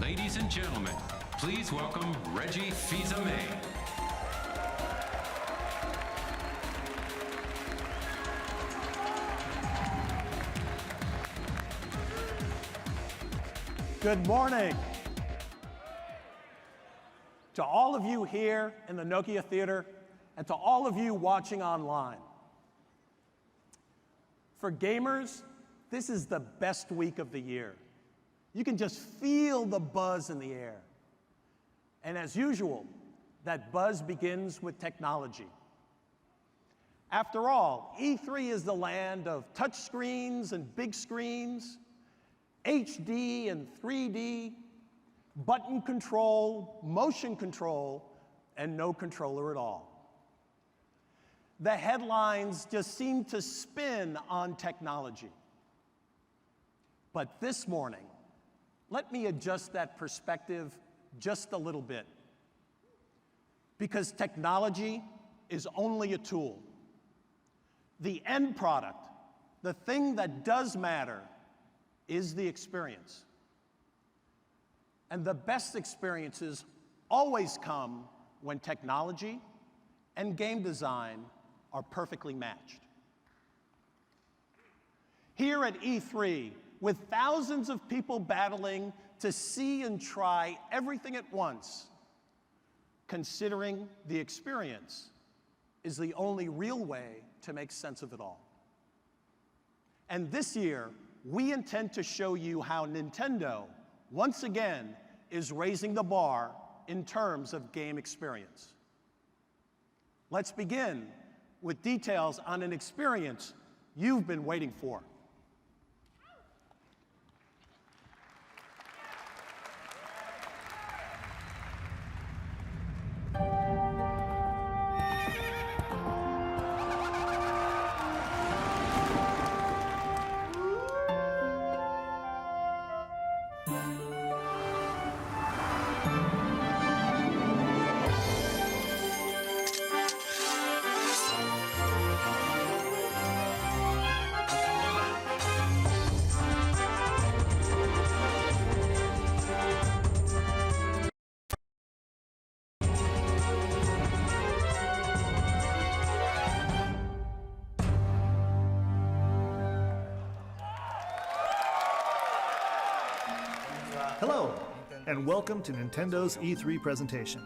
Ladies and gentlemen, please welcome Reggie Fils-Aimé. Good morning. To all of you here in the Nokia Theater and to all of you watching online. For gamers, this is the best week of the year. You can just feel the buzz in the air. And as usual, that buzz begins with technology. After all, E3 is the land of touch screens and big screens, HD and 3D, button control, motion control, and no controller at all. The headlines just seem to spin on technology. But this morning, let me adjust that perspective just a little bit. Because technology is only a tool. The end product, the thing that does matter, is the experience. And the best experiences always come when technology and game design are perfectly matched. Here at E3, with thousands of people battling to see and try everything at once, considering the experience is the only real way to make sense of it all. And this year, we intend to show you how Nintendo, once again, is raising the bar in terms of game experience. Let's begin with details on an experience you've been waiting for. Hello, and welcome to Nintendo's E3 presentation.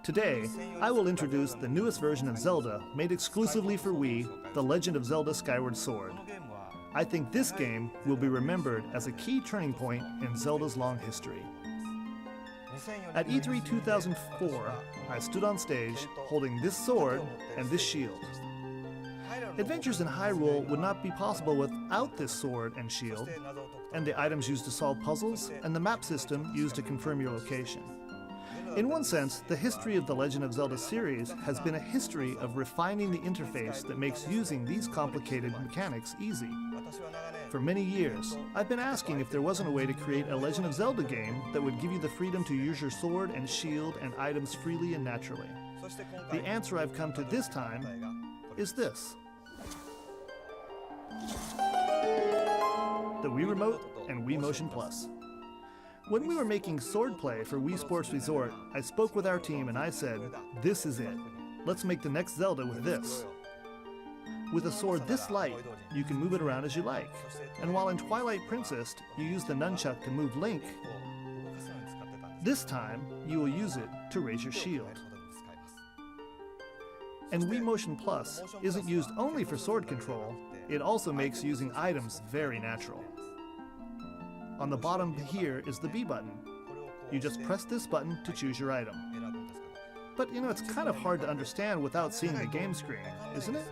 Today, I will introduce the newest version of Zelda made exclusively for Wii, The Legend of Zelda Skyward Sword. I think this game will be remembered as a key turning point in Zelda's long history. At E3 2004, I stood on stage holding this sword and this shield. Adventures in Hyrule would not be possible without this sword and shield, and the items used to solve puzzles, and the map system used to confirm your location. In one sense, the history of the Legend of Zelda series has been a history of refining the interface that makes using these complicated mechanics easy. For many years, I've been asking if there wasn't a way to create a Legend of Zelda game that would give you the freedom to use your sword and shield and items freely and naturally. The answer I've come to this time is this. The Wii Remote and Wii Motion Plus. When we were making Swordplay for Wii Sports Resort, I spoke with our team and I said, this is it. Let's make the next Zelda with this. With a sword this light, you can move it around as you like. And while in Twilight Princess, you use the nunchuck to move Link, this time, you will use it to raise your shield. And Wii Motion Plus isn't used only for sword control, it also makes using items very natural. On the bottom here is the B button. You just press this button to choose your item. But you know, it's kind of hard to understand without seeing the game screen, isn't it?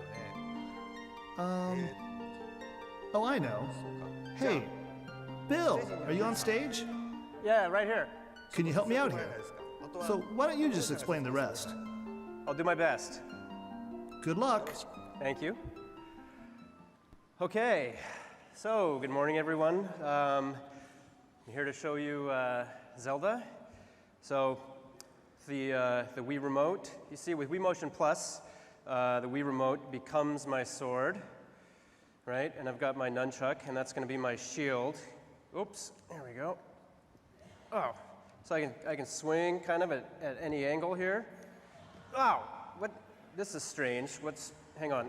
Oh, I know. Hey, Bill, are you on stage? Yeah, right here. Can you help me out here? So why don't you just explain the rest? I'll do my best. Good luck. Thank you. Okay, so good morning, everyone. I'm here to show you Zelda. So the Wii Remote, you see with Wii Motion Plus, the Wii Remote becomes my sword, right? And I've got my nunchuck, and that's going to be my shield. Oops, there we go. Oh, So I can swing kind of at any angle here. Ow! What? This is strange. Hang on.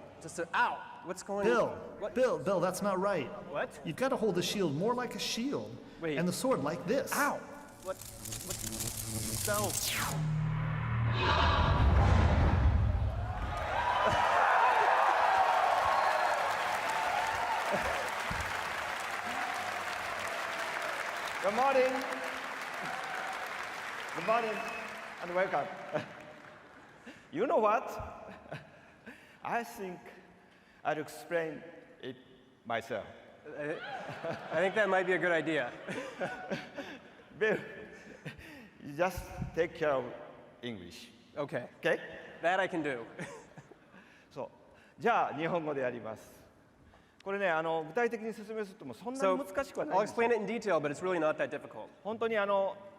Ow! What's going on? What? Bill, that's not right. What? You've got to hold the shield more like a shield. Wait. And the sword like this. Ow! What? No. Good morning. Good morning and welcome. You know what? I think I'll explain it myself. I think that might be a good idea. Bill, you just take care of English. Okay. Okay? That I can do. そう。じゃあ日本語でやります。これね、具体的に説明するともそんな So に難しくはない I'll んですよ explain it in detail, but it's really not that difficult. 本当に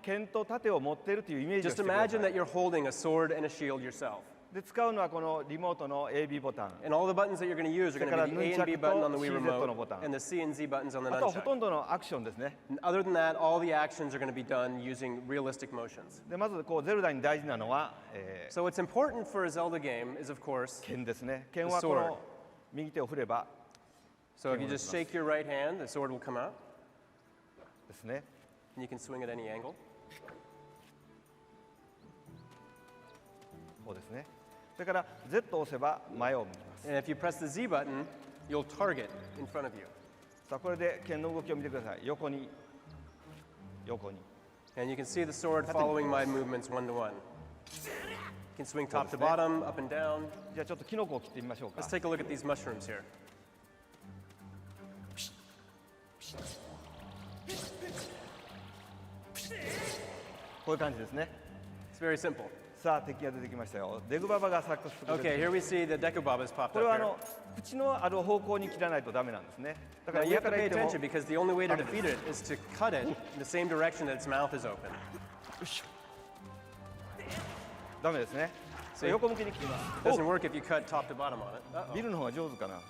剣と盾を持っているというイメージをし Just てくださ imagine い。 that you're holding a sword and a shield yourself. で使うのはこのリモートの AB ボタン。 And all the buttons that you're going to use are going to be the A and B button on the Wii remote and the C and Z buttons on the あとはほと nunchuck. んどのアクションですね。 And other than that, all the actions are going to be done using realistic motions. でまずゼルダに大事なのは、 So what's important for a Zelda game is, of course, 剣ですね。剣はこ sword. の右手を振れば so if you just shake your right hand, the sword will come out, ですね。 and you can swing at any angle. こうですね。それから Z を押せば前を向きます。 And if you press the Z button, you'll target in front of you. さあこれで剣の動きを見てください。横に横に。 And you can see the sword following my movements one to one. You can swing top to bottom, up and down. じゃあちょっとキノコを切ってみましょうか。 Let's take a look at these mushrooms here. こういう感じですね。 It's very simple. さあ敵が出てきましたよ。デグババがサクス Okay, here we see the Dekubabas popped これ up は here. 口のある方向に切らないとダメなんですね。だか Now ら you 上 have か to ら pay 行っても attention because the only way to defeat it is to cut it in the same direction that its mouth is open. ダメですね。 See? 横向きに切ります。 It doesn't work if you cut top to bottom on it. ビルの方が上手かな。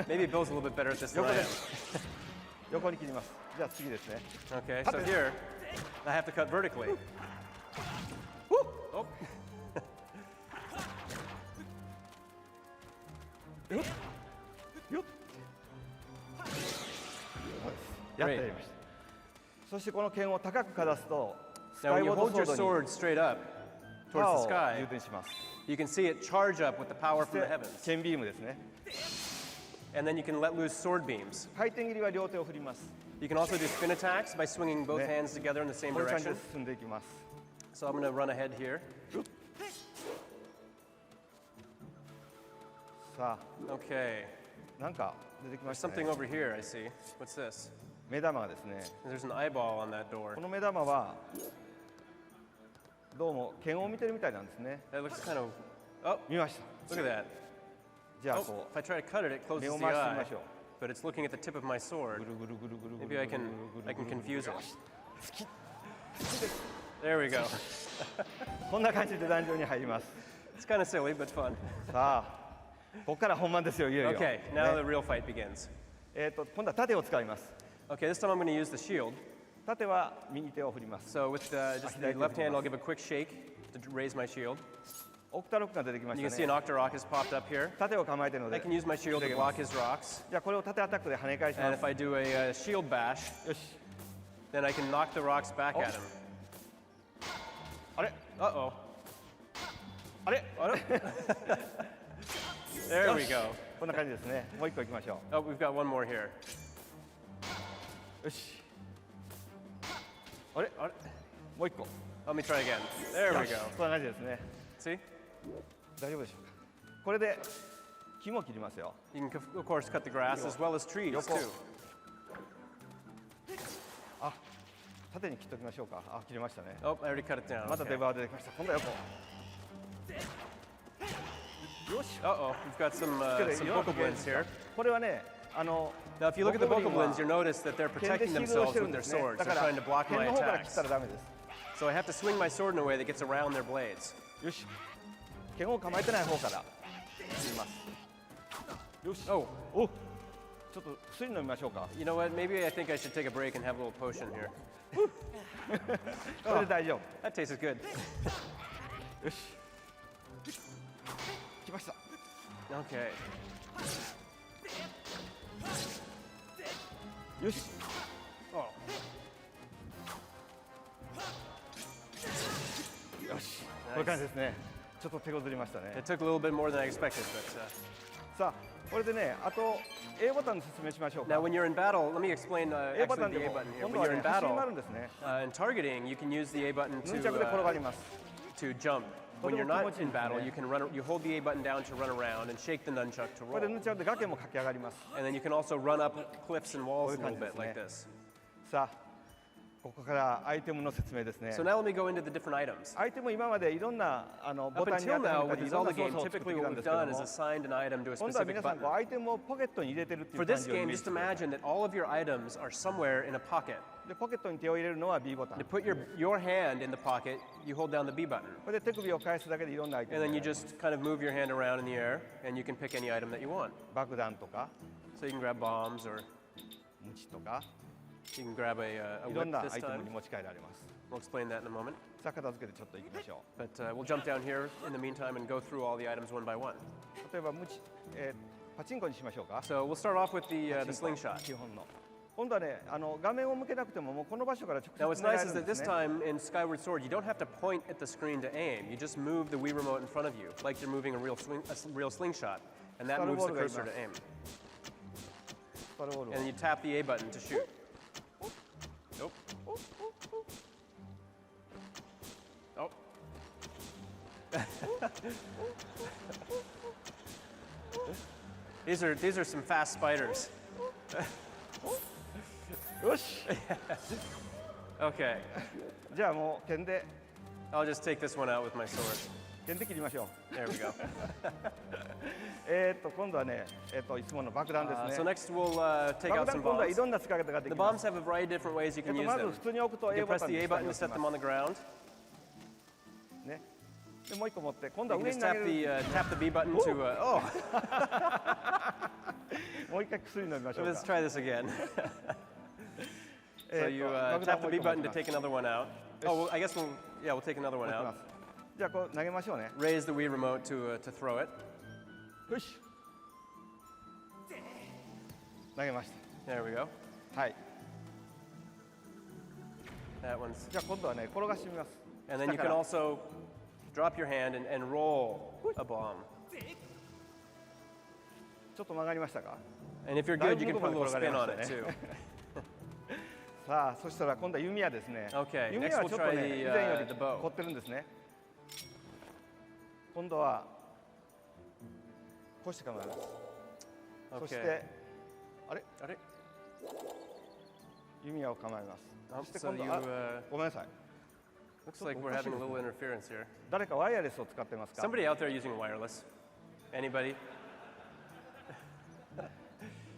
Maybe Bill's a little bit better at this than 横 I で am. 横に切ります。じゃあ次ですね。 Okay, so here, I have to cut vertically. Oh. よっやったやりました。そしてこの剣を高くかざすとス Now カ when イ you ウォー hold ド your ソードに sword straight up パ towards ワ the ーを sky, 充填します。 you can see it charge up with the power そ from し the て heavens. 剣ビームですね。 And then you can let loose sword beams. 回転切りは両手を振ります。 You can also do spin attacks by swinging both Ne. hands together in the same こういう感じ direction. で進んでいきます。 So I'm going to run ahead here. さ Okay. あなんか出てきま There's したね something。over here, I see. What's this? 目玉がですね。 There's an eyeball on that door. この目玉はどうも剣を見てるみたいなんですね。 That looks kind of... Oh, 見ました。 look at that. じゃあ Oh, こ if I try to cut it, it う目 closes を the 回してみ eye. ましょう。 But it's looking at the tip of my sword. ぐるぐるぐるぐるぐるぐ Maybe る I ぐる can ぐる confuse it. 好き。 There we go. こんな感じで壇上に入ります。 It's kind of silly, but fun. さあ、ここから本番ですよ、いよいよ。 Okay, now the ね real fight begins. 今度は盾を使います。 Okay, this time I'm going to use the shield. 盾は右手を振ります。 So with just the left hand, I'll give a quick shake to raise my shield. オクタロックが出てきま You can し see た an ね。 Octorok has popped up here. 盾を構えてるの I で、 can use my shield to block his rocks. じゃあこれを盾アタックで跳ね返し And ま if す。 I do a shield bash, よし。 then I can knock the rocks back at him. あれ Uh-oh. あれ There we go. こんな感じですね。もう一個行きましょ Oh, we've got one more here. う。よし。あれもう一個。 Let me try again. There よ we し go. こんな感じですね。 See? 大丈夫でしょうか。これで木も切りますよ。 You can, of course, cut the grass as well as trees, Yoko. too. あ、縦に切っておきましょうか。あ、切りましたね。 Oh, I already cut it down. また Okay. デバー出てきました。今度は横。よし。 Uh-oh, we've got some け some ど世の中 Bokoblins here. これはね、Now, if you look at the Bokoblins, you'll notice that they're 剣で protecting シールドをし themselves てる with んで their すね。 swords. だ They're から trying to block 剣 my の方から切 attacks. ったらダメです。 So I have to swing my sword in a way that gets around their blades. よし。剣を構えてない方から切ります。よし。 Oh, お、ちょっと薬飲みましょうか。 You know what? Maybe I think I should take a break and have a little potion here. これで大丈夫。 That tastes good. よし。来ました。 Okay. よし。 Oh. よし。こういう感じですね。ちょっと手こずりましたね。 It took a little bit more than I expected, but さあ、これでね、あと A ボタンの説明しましょう now か。 when you're in battle, let me explain A ボタ actually ンで the A も button here. 今度 When は you're ね in 走り battle, 回るんですね。 in targeting, you can use the A button ヌンチャクで転がります。 to jump. When you're not in battle, you can run. You hold the A button down to run around and shake the nunchuck to これで roll. ヌンチャクで崖も駆け上がります。 And then you can also run up cliffs and walls a little bit こういう感じですね。 like this. さあ、ここからアイテムの説明ですね。 So now let me go into the different items. アイテム今までいろんなボ Up タンに until 当て now, はめ with たり the いろんな Zelda 操 game, 作を作って typically きた what んで we've すけど done is も、 assigned an item to a 今度は specific 皆さん button. こうアイテムをポケットに入れてるっていう For 感 this じをイ game, メージ just してください。 imagine that all of your items are somewhere in a pocket. でポケットに手を入れるのは B ボタン。 To put your hand in the pocket, you hold down the B button. これで手首を返すだけでいろんなアイテ And ム then が you just kind of move your hand around in the air, and you can pick any item that you want. 爆弾とか So you can grab bombs, or ムチとか you can grab a いろん whip な this アイテム time. に持ち帰られます。 We'll explain that in a moment. さあ片付けてちょっと行きましょ But we'll jump down here in the meantime and go through all the items one by one. う。例えばムチ、パチンコにしましょうか。 So we'll start off with the パチンコ slingshot. 基本の。今度はね、画面を向けなくてももうこの場所から直接 Now what's 狙え nice る is ん that で this すね。 time in Skyward Sword, you don't have to point at the screen to aim. You just move the Wii remote in front of you, like you're moving a real slingshot, and that moves the cursor to aim. スパルボールを And then you tap the A button to shoot. Nope. Oh. These are some fast spiders. よし。 Okay, じゃあもう剣で I'll just take this one out with my sword. 剣で切りましょう。 There we go. 今度はね、いつもの爆弾です So ね。 next we'll take 爆 out 弾 some 今度はい bombs. ろんな使い方がで The きま bombs す。 have a variety of different ways you can use まず them. 普通に置くと You A can ボ press タン the に A した button り to し set them ま on the ground. す。ね。でもう一個持って今度 You は can 上 just に投げる。 tap the B button to. Oh, もう一回薬飲みましょう let's か。 try this again. So you 爆 tap 弾 the もう B 一個持 button って to ます take another one out. Oh, well, I guess we'll take another one 持ってま out. す。じゃあこう投げましょうね。 Raise the Wii remote to throw it. よし。投げまし There we go. た。はい。 That one's. じゃあ今度はね転がしてみます。 And then you 下 can から also drop your hand and roll a bomb. ちょっと曲がりましたか。 And if you're good, you can put a little spin on it too. さあそしたら今度は弓矢ですね。 Okay, 弓 next 矢は we'll ちょっと try ね the, 以前より the bow. 凝ってるんですね。今度はこうして構えます。そし Okay. てあれ Got it? 弓矢を構えます。 Oh, そして so 今 you 度ごめんなさい。 looks like we're having a little interference here. 誰かワイヤレスを使ってますか。 Somebody out there using wireless? Anybody?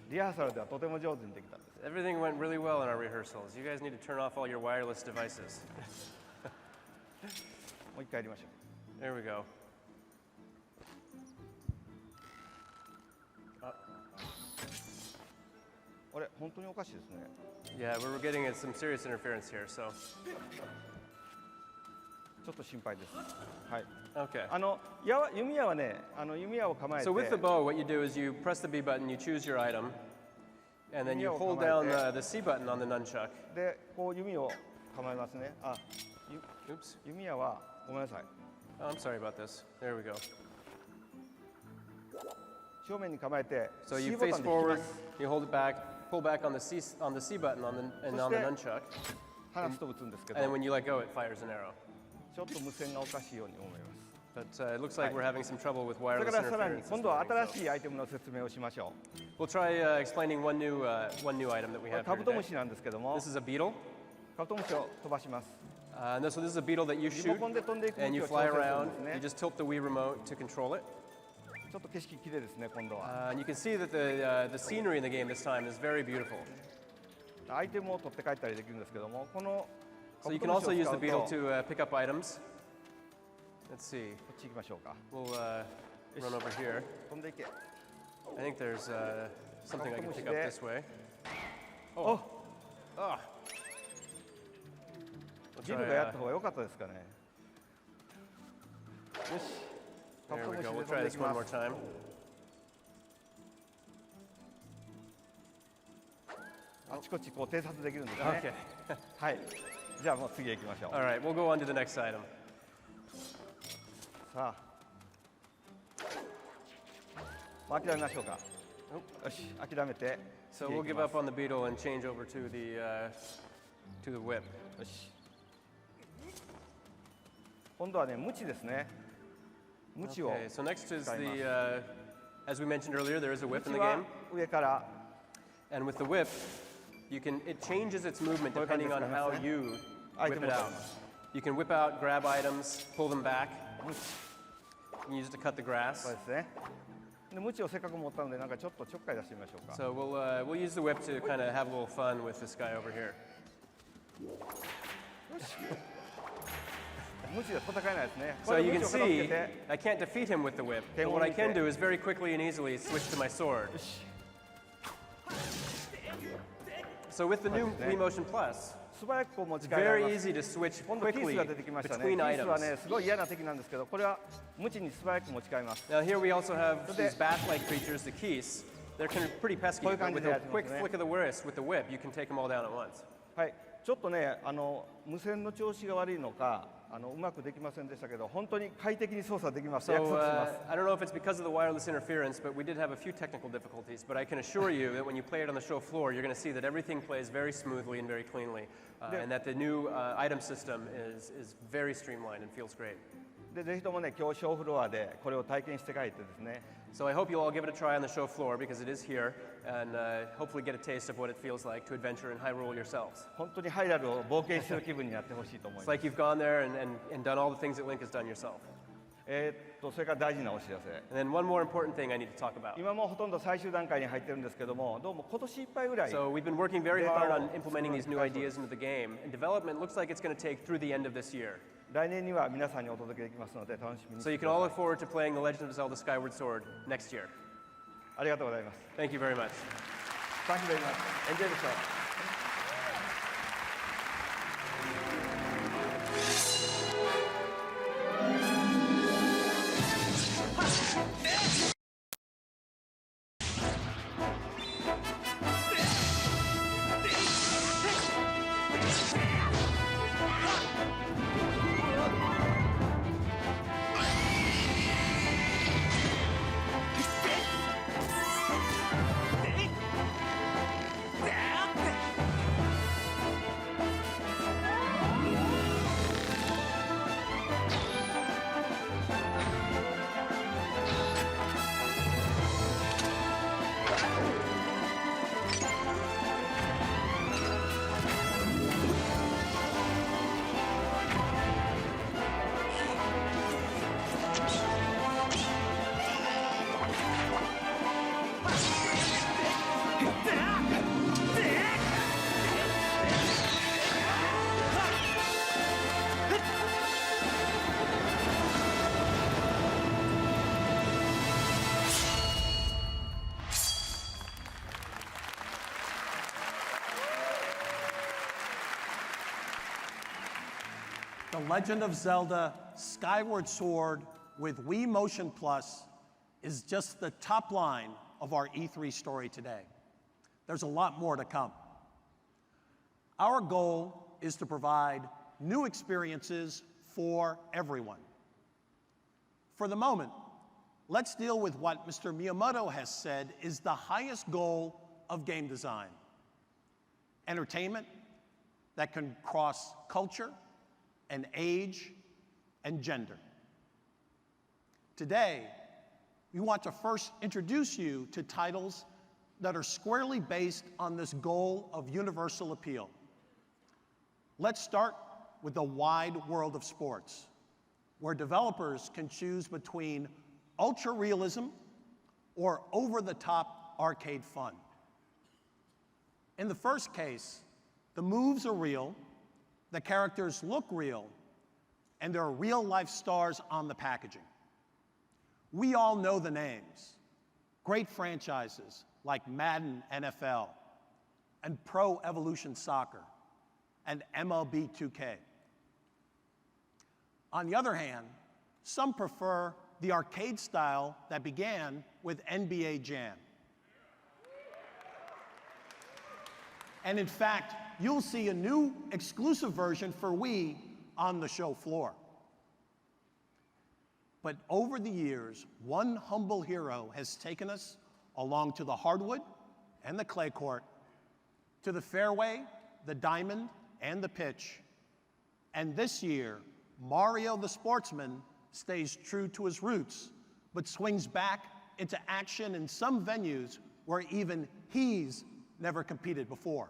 リハーサルではとても上手にできたんです。 Everything went really well in our rehearsals. You guys need to turn off all your wireless devices. もう一回やりましょ There we go. う。あれ本当におかしいですね。 Yeah, we're getting some serious interference here, so. ちょっと心配です。はい。 Okay. 弓矢はね弓矢を構えて。 So with the bow, what you do is you press the B button, you choose your item, and then you hold down the C button on the nunchuck. でこう弓を構えますね。Oops. 弓矢はごめんなさい。 Oh, I'm sorry about this. There we go. 正面に構えて So C you ボタ face ンで引きま forward, す。 you hold it back, pull back on the C button and on the nunchuck, 離すと撃つんですけ and then ど、 when you let go, it fires an arrow. ちょっと無線がおかしいように思います。 But it looks like we're having some trouble with それ wireless からさらに interference. 今 this 度は morning, 新しいアイテムの説明をしましょ so we'll try explaining one new item that う。こ we れ have カ here ブト today. ムシなんですけども、 This is a beetle. カブトムシを飛ばします。 So this is a beetle that you リモ shoot, コンで飛んでいく向 and き you を調 fly 整する around. んです You ね。 just tilt the Wii remote to control it. ちょっと景色綺麗ですね今度は。 And you can see that the scenery in the game this time is very beautiful. アイテムを取って帰ったりできるんですけども、このカ So ブ you ト can ムシ also を use 使 the う beetle と to pick up items. Let's see. こっち行きましょうか。 We'll run over here. 飛んでいけ。I think there's something I can pick up this way. お Ah. ジムがやった方が良かったですかね。よし。カッ There プ we 飯で go. 飛 We'll ん try でい this き one ま more す。 time. あちこちこう偵察できるんですね。 Okay. はい。じゃあもう次へ行きましょう。 All right, we'll go on to the next item. さあ。もう諦めましょうか。よし、諦めて。 So 次へ we'll 行き give ます up on the beetle and change over to the whip. よし。今度はね、ムチですね。ムチを Okay, so next is 使います。 the, as we mentioned earlier, there is a whip ムチ in the は game. 上から And with the whip, it changes its movement depending on how you whip it out. You can whip out, grab items, pull them back. You can use it to cut the そう grass. ですね。でムチをせっかく持ったので、なんかちょっとちょっかい出してみましょうか。 So we'll use the whip to kind of have a little fun with this guy over here. ムチで戦えないですね。 So you can ムチを片付け see, て I can't defeat him with the whip, but what I can do is very quickly and easily switch to my sword. So with the new Wii Motion Plus, 素早くこう持ち it's 替えられ very ます。 easy to switch 今度キース quickly が出てきましたね。 between キースは items. ね、すごい嫌な敵なんですけど、これはムチに素早く持ち替えます。 Now here we also have So these the- bat-like creatures, the keys. They're kind of pretty pesky, こういう but 感じ with で a やってますね。 quick flick of the wrist with the whip, you can take them all down at once. はい、ちょっとね、無線の調子が悪いのか、うまくできませんでしたけど、本当に快適に操作できます。約 So 束します。 I don't know if it's because of the wireless interference, but we did have a few technical difficulties. But I can assure you that when you play it on the show floor, you're going to see that everything plays very smoothly and very cleanly, and that the new item system is very streamlined and feels great. で、ぜひともね、今日ショーフロアでこれを体験して帰ってですね、 So I hope you'll all give it a try on the show floor because it is here, and hopefully get a taste of what it feels like to adventure in Hyrule yourselves. 本当にハイラルを冒険してる気分になってほしいと思い It's ます。 like you've gone there and done all the things that Link has done yourself. それから大事なお知らせ。 And then one more important thing I need to talk about. 今もうほとんど最終段階に入ってるんですけども、どうも今年いっぱいぐらい、 So we've been working very hard on implementing these new ideas into the game, and development looks like it's going to take through the end of this year. 来年には皆さんにお届けできますので楽しみにし So て you く can だ all さ look い。 forward to playing The Legend of Zelda Skyward Sword next year. ありがとうございます。 Thank you very much. Thank you very much. Enjoy the show. The Legend of Zelda Skyward Sword with Wii Motion Plus is just the top line of our E3 story today. There's a lot more to come. Our goal is to provide new experiences for everyone. For the moment, let's deal with what Mr. Miyamoto has said is the highest goal of game design: entertainment that can cross culture and age and gender. Today, we want to first introduce you to titles that are squarely based on this goal of universal appeal. Let's start with the wide world of sports, where developers can choose between ultra-realism or over-the-top arcade fun. In the first case, the moves are real, the characters look real, and there are real-life stars on the packaging. We all know the names: Great franchises like Madden NFL and Pro Evolution Soccer and MLB 2K. On the other hand, some prefer the arcade style that began with NBA Jam. And in fact, you'll see a new exclusive version for Wii on the show floor. But over the years, one humble hero has taken us along to the hardwood and the clay court, to the fairway, the diamond, and the pitch. And this year, Mario the Sportsman stays true to his roots, but swings back into action in some venues where even he's never competed before.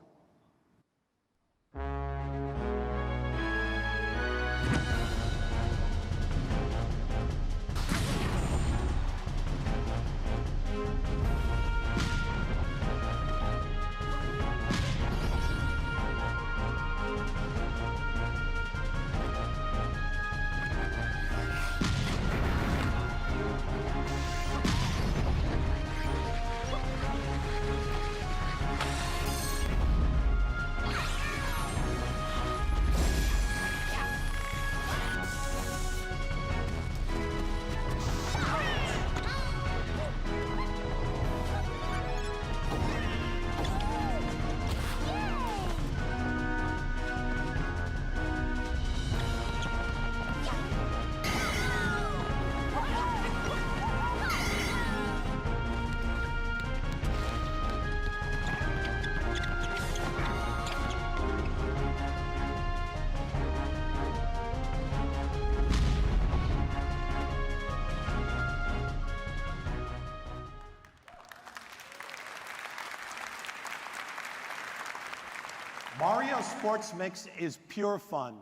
Mario Sports Mix is pure fun,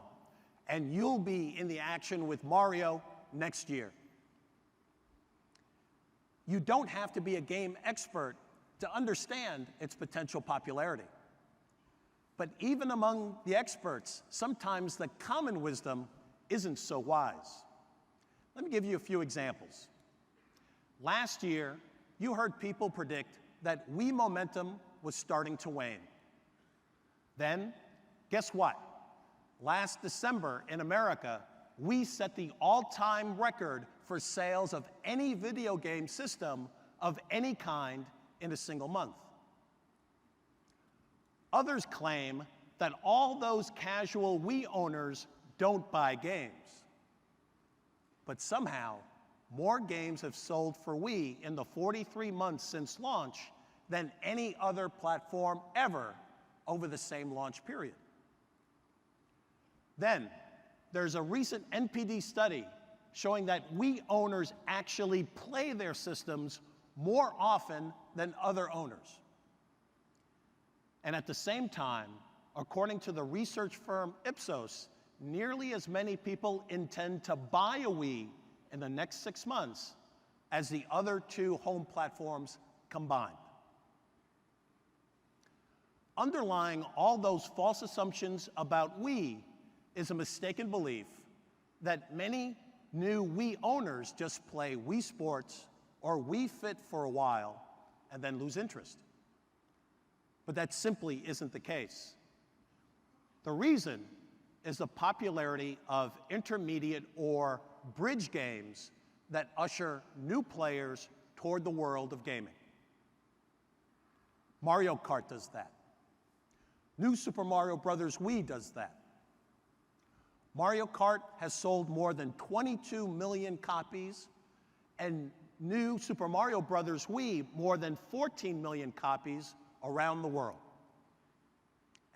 and you'll be in the action with Mario next year. You don't have to be a game expert to understand its potential popularity. But even among the experts, sometimes the common wisdom isn't so wise. Let me give you a few examples. Last year, you heard people predict that Wii momentum was starting to wane. Then, guess what? Last December in America, we set the all-time record for sales of any video game system of any kind in a single month. Others claim that all those casual Wii owners don't buy games. But somehow, more games have sold for Wii in the 43 months since launch than any other platform ever over the same launch period. Then, there's a recent NPD study showing that Wii owners actually play their systems more often than other owners. And at the same time, according to the research firm Ipsos, nearly as many people intend to buy a Wii in the next 6 months as the other two home platforms combined. Underlying all those false assumptions about Wii is a mistaken belief that many new Wii owners just play Wii Sports or Wii Fit for a while and then lose interest. But that simply isn't the case. The reason is the popularity of intermediate or bridge games that usher new players toward the world of gaming. Mario Kart does that. New Super Mario Bros. Wii does that. Mario Kart has sold more than 22 million copies, and New Super Mario Bros. Wii more than 14 million copies around the world.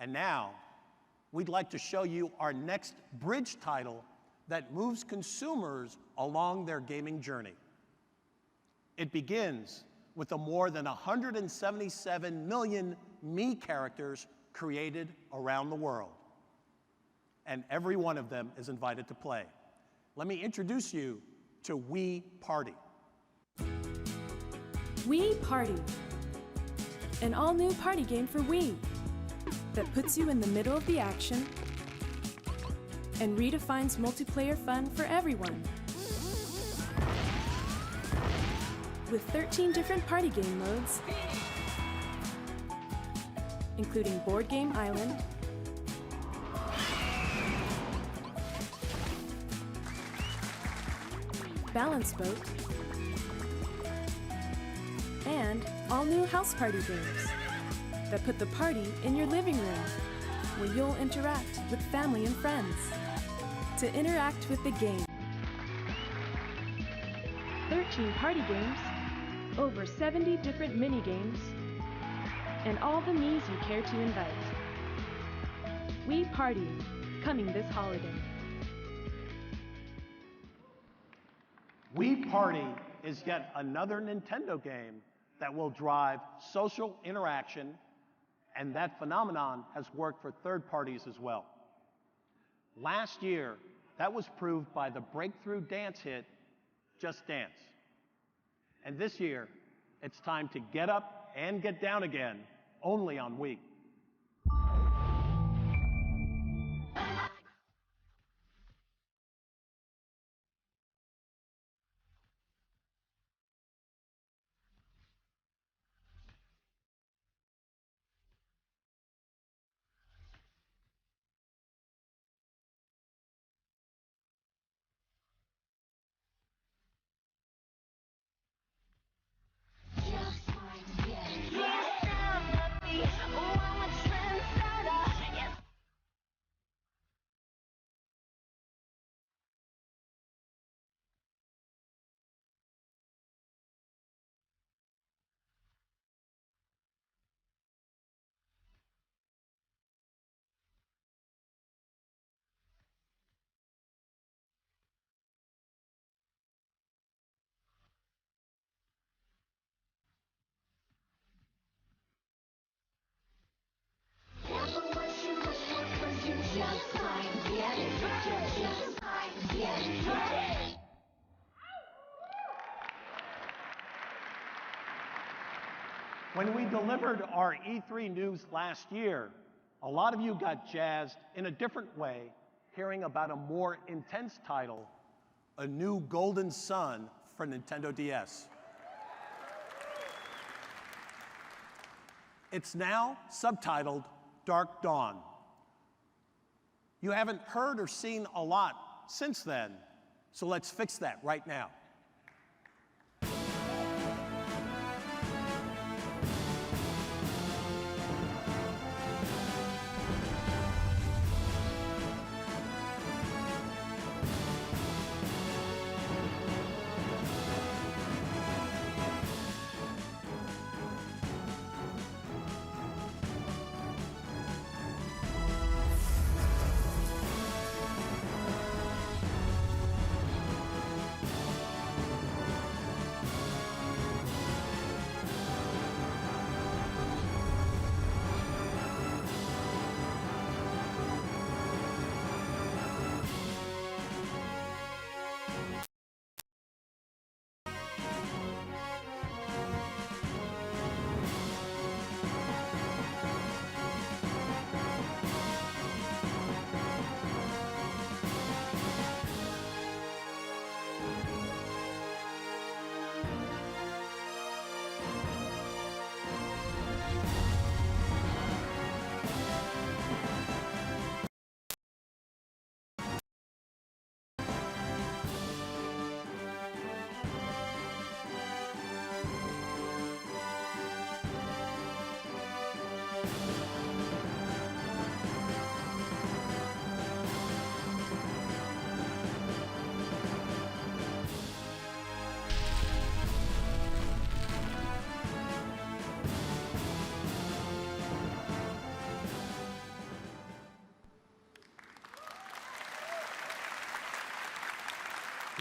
And now, we'd like to show you our next bridge title that moves consumers along their gaming journey. It begins with the more than 177 million Mii characters created around the world. And every one of them is invited to play. Let me introduce you to Wii Party. Wii Party, an all-new party game for Wii that puts you in the middle of the action and redefines multiplayer fun for everyone. with 13 different party game modes, including Board Game Island, Balance Boat, and all new house party games that put the party in your living room, where you'll interact with family and friends. To interact with the game, 13 party games, over 70 different mini games, and all the me's you care to invite. We Party, coming this holiday. We Party is yet another Nintendo game that will drive social interaction, and that phenomenon has worked for third parties as well. Last year, that was proved by the breakthrough dance hit, Just Dance. And this year, it's time to get up and get down again, only on Wii. When we delivered our E3 news last year, a lot of you got jazzed in a different way, hearing about a more intense title, a new Golden Sun for Nintendo DS. It's now subtitled Dark Dawn. You haven't heard or seen a lot since then, so let's fix that right now.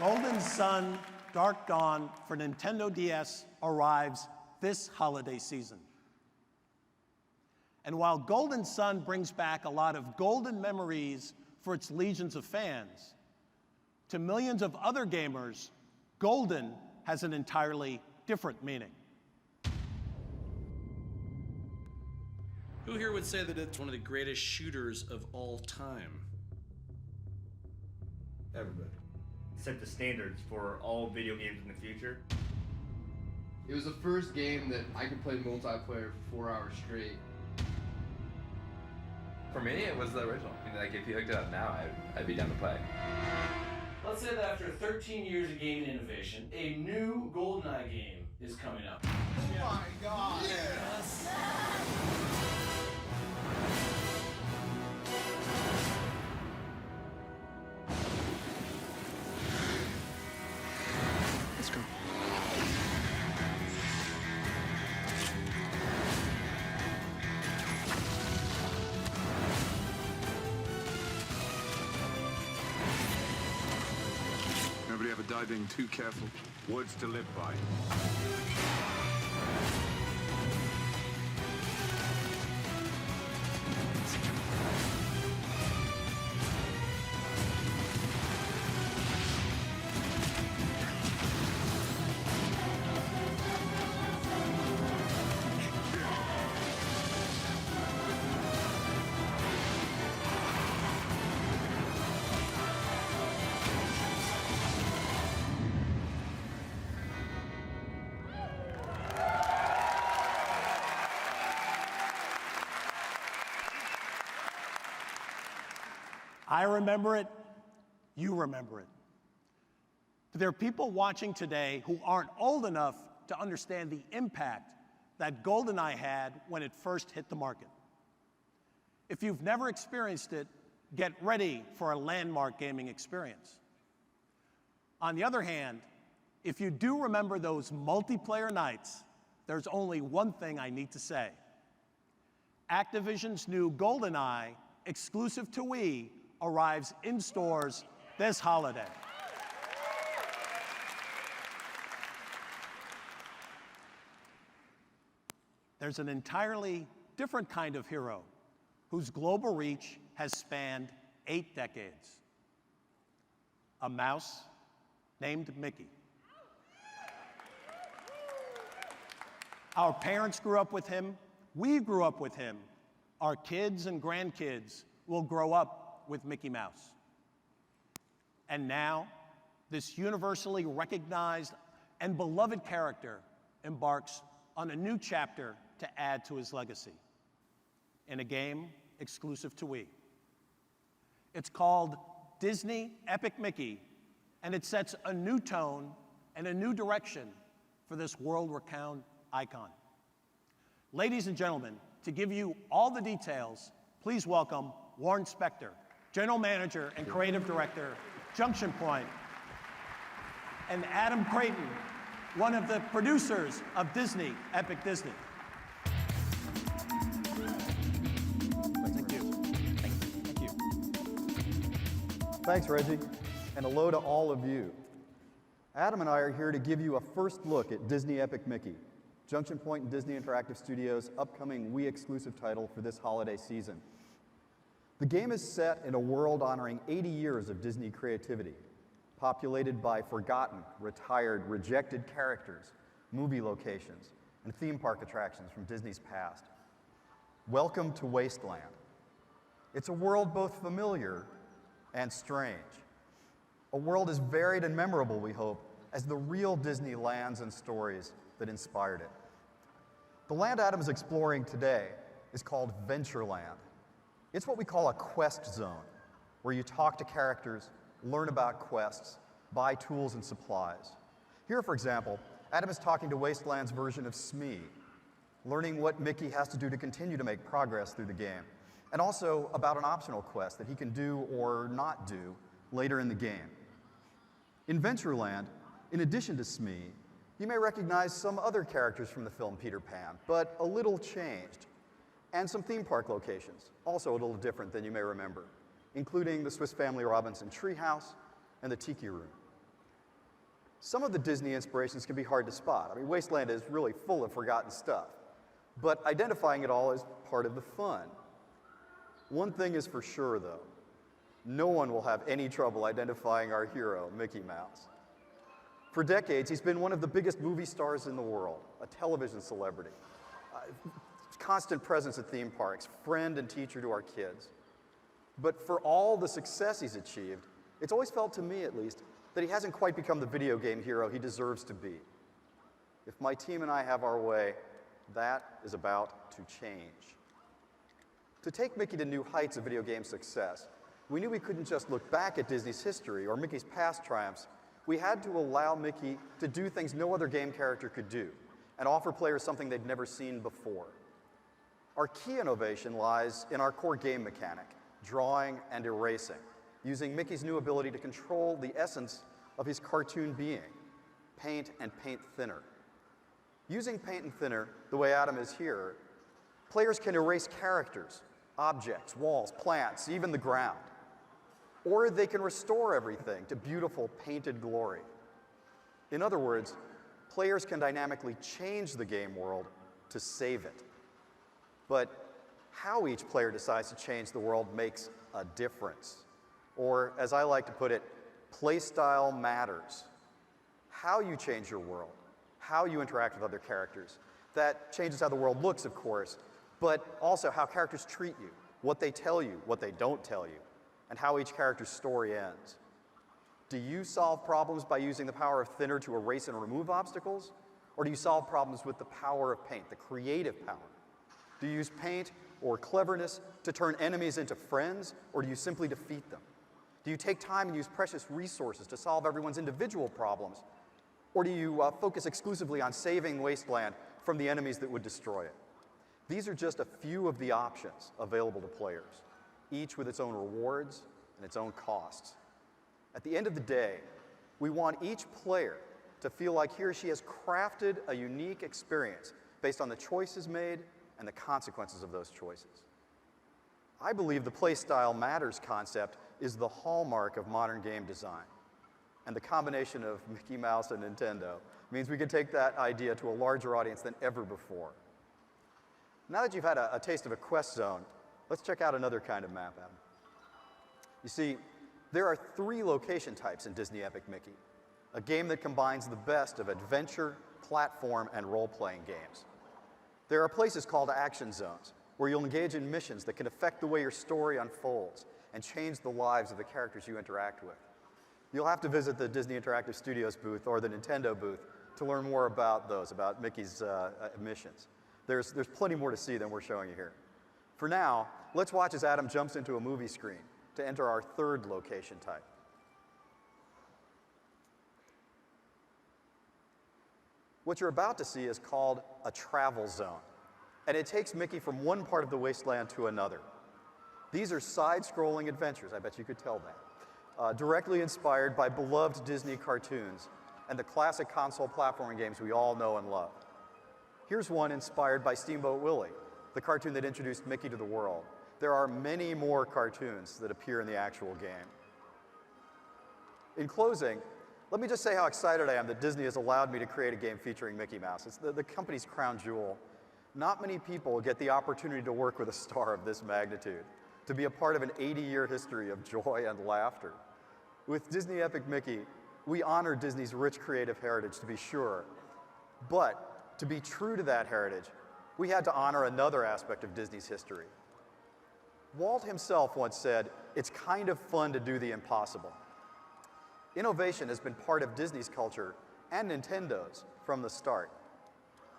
Golden Sun Dark Dawn for Nintendo DS arrives this holiday season. And while Golden Sun brings back a lot of golden memories for its legions of fans, to millions of other gamers, golden has an entirely different meaning. Who here would say that it's one of the greatest shooters of all time? Everybody. Set the standards for all video games in the future. It was the first game that I could play multiplayer for 4 hours straight. For me, it was the original. I mean, like, if you hooked it up now, I'd be down to play. Let's say that after 13 years of gaming innovation, a new GoldenEye game is coming up. Oh my god! Yes! Let's go. Nobody ever died being too careful. Words to live by. I remember it, you remember it. But there are people watching today who aren't old enough to understand the impact that GoldenEye had when it first hit the market. If you've never experienced it, get ready for a landmark gaming experience. On the other hand, if you do remember those multiplayer nights, there's only one thing I need to say. Activision's new GoldenEye, exclusive to Wii, arrives in stores this holiday. There's an entirely different kind of hero whose global reach has spanned 8 decades. A mouse named Mickey. Our parents grew up with him, we grew up with him. Our kids and grandkids will grow up with Mickey Mouse. And now, this universally recognized and beloved character embarks on a new chapter to add to his legacy in a game exclusive to Wii. It's called Disney Epic Mickey, and it sets a new tone and a new direction for this world-renowned icon. Ladies and gentlemen, to give you all the details, please welcome Warren Spector, General Manager and Creative Director, Junction Point, and Adam Creighton, one of the producers of Disney, Epic Disney. Thank you. Thank you. Thanks, Reggie, and hello to all of you. Adam and I are here to give you a first look at Disney Epic Mickey, Junction Point and Disney Interactive Studios' upcoming Wii exclusive title for this holiday season. The game is set in a world honoring 80 years of Disney creativity, populated by forgotten, retired, rejected characters, movie locations, and theme park attractions from Disney's past. Welcome to Wasteland. It's a world both familiar and strange. A world as varied and memorable, we hope, as the real Disney lands and stories that inspired it. The land Adam is exploring today is called Ventureland. It's what we call a quest zone, where you talk to characters, learn about quests, buy tools and supplies. Here, for example, Adam is talking to Wasteland's version of Smee, learning what Mickey has to do to continue to make progress through the game, and also about an optional quest that he can do or not do later in the game. In Ventureland, in addition to Smee, you may recognize some other characters from the film Peter Pan, but a little changed. And some theme park locations, also a little different than you may remember, including the Swiss Family Robinson Treehouse and the Tiki Room. Some of the Disney inspirations can be hard to spot. I mean, Wasteland is really full of forgotten stuff, but identifying it all is part of the fun. One thing is for sure, though. No one will have any trouble identifying our hero, Mickey Mouse. For decades, he's been one of the biggest movie stars in the world, a television celebrity. Constant presence at theme parks, friend and teacher to our kids. But for all the success he's achieved, it's always felt to me, at least, that he hasn't quite become the video game hero he deserves to be. If my team and I have our way, that is about to change. To take Mickey to new heights of video game success, we knew we couldn't just look back at Disney's history or Mickey's past triumphs. We had to allow Mickey to do things no other game character could do and offer players something they'd never seen before. Our key innovation lies in our core game mechanic, drawing and erasing, using Mickey's new ability to control the essence of his cartoon being, paint and paint thinner. Using paint and thinner, the way Adam is here, players can erase characters, objects, walls, plants, even the ground. Or they can restore everything to beautiful painted glory. In other words, players can dynamically change the game world to save it. But how each player decides to change the world makes a difference. Or, as I like to put it, play style matters. How you change your world, how you interact with other characters, that changes how the world looks, of course, but also how characters treat you, what they tell you, what they don't tell you, and how each character's story ends. Do you solve problems by using the power of thinner to erase and remove obstacles? Or do you solve problems with the power of paint, the creative power? Do you use paint or cleverness to turn enemies into friends, or do you simply defeat them? Do you take time and use precious resources to solve everyone's individual problems, or do you focus exclusively on saving Wasteland from the enemies that would destroy it? These are just a few of the options available to players, each with its own rewards and its own costs. At the end of the day, we want each player to feel like he or she has crafted a unique experience based on the choices made and the consequences of those choices. I believe the play style matters concept is the hallmark of modern game design. And the combination of Mickey Mouse and Nintendo means we can take that idea to a larger audience than ever before. Now that you've had a taste of a quest zone, let's check out another kind of map, Adam. You see, there are 3 location types in Disney Epic Mickey, a game that combines the best of adventure, platform, and role-playing games. There are places called action zones, where you'll engage in missions that can affect the way your story unfolds and change the lives of the characters you interact with. You'll have to visit the Disney Interactive Studios booth or the Nintendo booth to learn more about those, about Mickey's missions. There's plenty more to see than we're showing you here. For now, let's watch as Adam jumps into a movie screen to enter our 3rd location type. What you're about to see is called a travel zone, and it takes Mickey from one part of the wasteland to another. These are side-scrolling adventures, I bet you could tell that, directly inspired by beloved Disney cartoons and the classic console platforming games we all know and love. Here's one inspired by Steamboat Willie, the cartoon that introduced Mickey to the world. There are many more cartoons that appear in the actual game. In closing, let me just say how excited I am that Disney has allowed me to create a game featuring Mickey Mouse. It's the company's crown jewel. Not many people get the opportunity to work with a star of this magnitude, to be a part of an 80-year history of joy and laughter. With Disney Epic Mickey, we honor Disney's rich creative heritage, to be sure. But to be true to that heritage, we had to honor another aspect of Disney's history. Walt himself once said, "It's kind of fun to do the impossible." Innovation has been part of Disney's culture and Nintendo's from the start.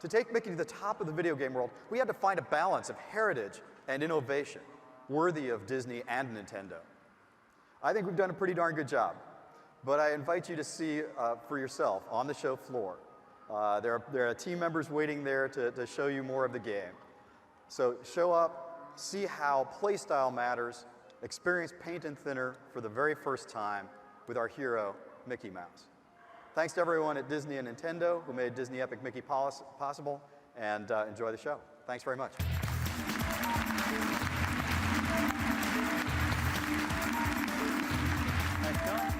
To take Mickey to the top of the video game world, we had to find a balance of heritage and innovation worthy of Disney and Nintendo. I think we've done a pretty darn good job, but I invite you to see for yourself on the show floor. There are team members waiting there to show you more of the game. So show up, see how playstyle matters, experience paint and thinner for the very first time with our hero, Mickey Mouse. Thanks to everyone at Disney and Nintendo who made Disney Epic Mickey possible, and enjoy the show. Thanks very much. Thanks, John.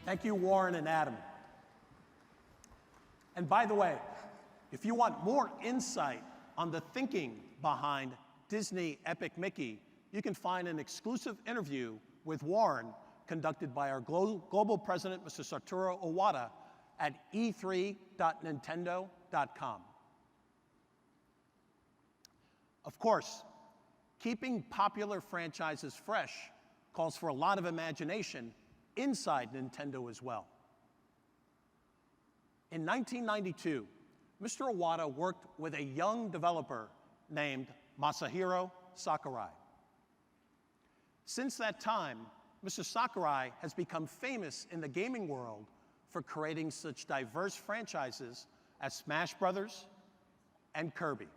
Thank you, Warren and Adam. And by the way, if you want more insight on the thinking behind Disney Epic Mickey, you can find an exclusive interview with Warren conducted by our global president, Mr. Satoru Iwata, at e3.nintendo.com. Of course, keeping popular franchises fresh calls for a lot of imagination inside Nintendo as well. In 1992, Mr. Iwata worked with a young developer named Masahiro Sakurai. Since that time, Mr. Sakurai has become famous in the gaming world for creating such diverse franchises as Smash Brothers and Kirby.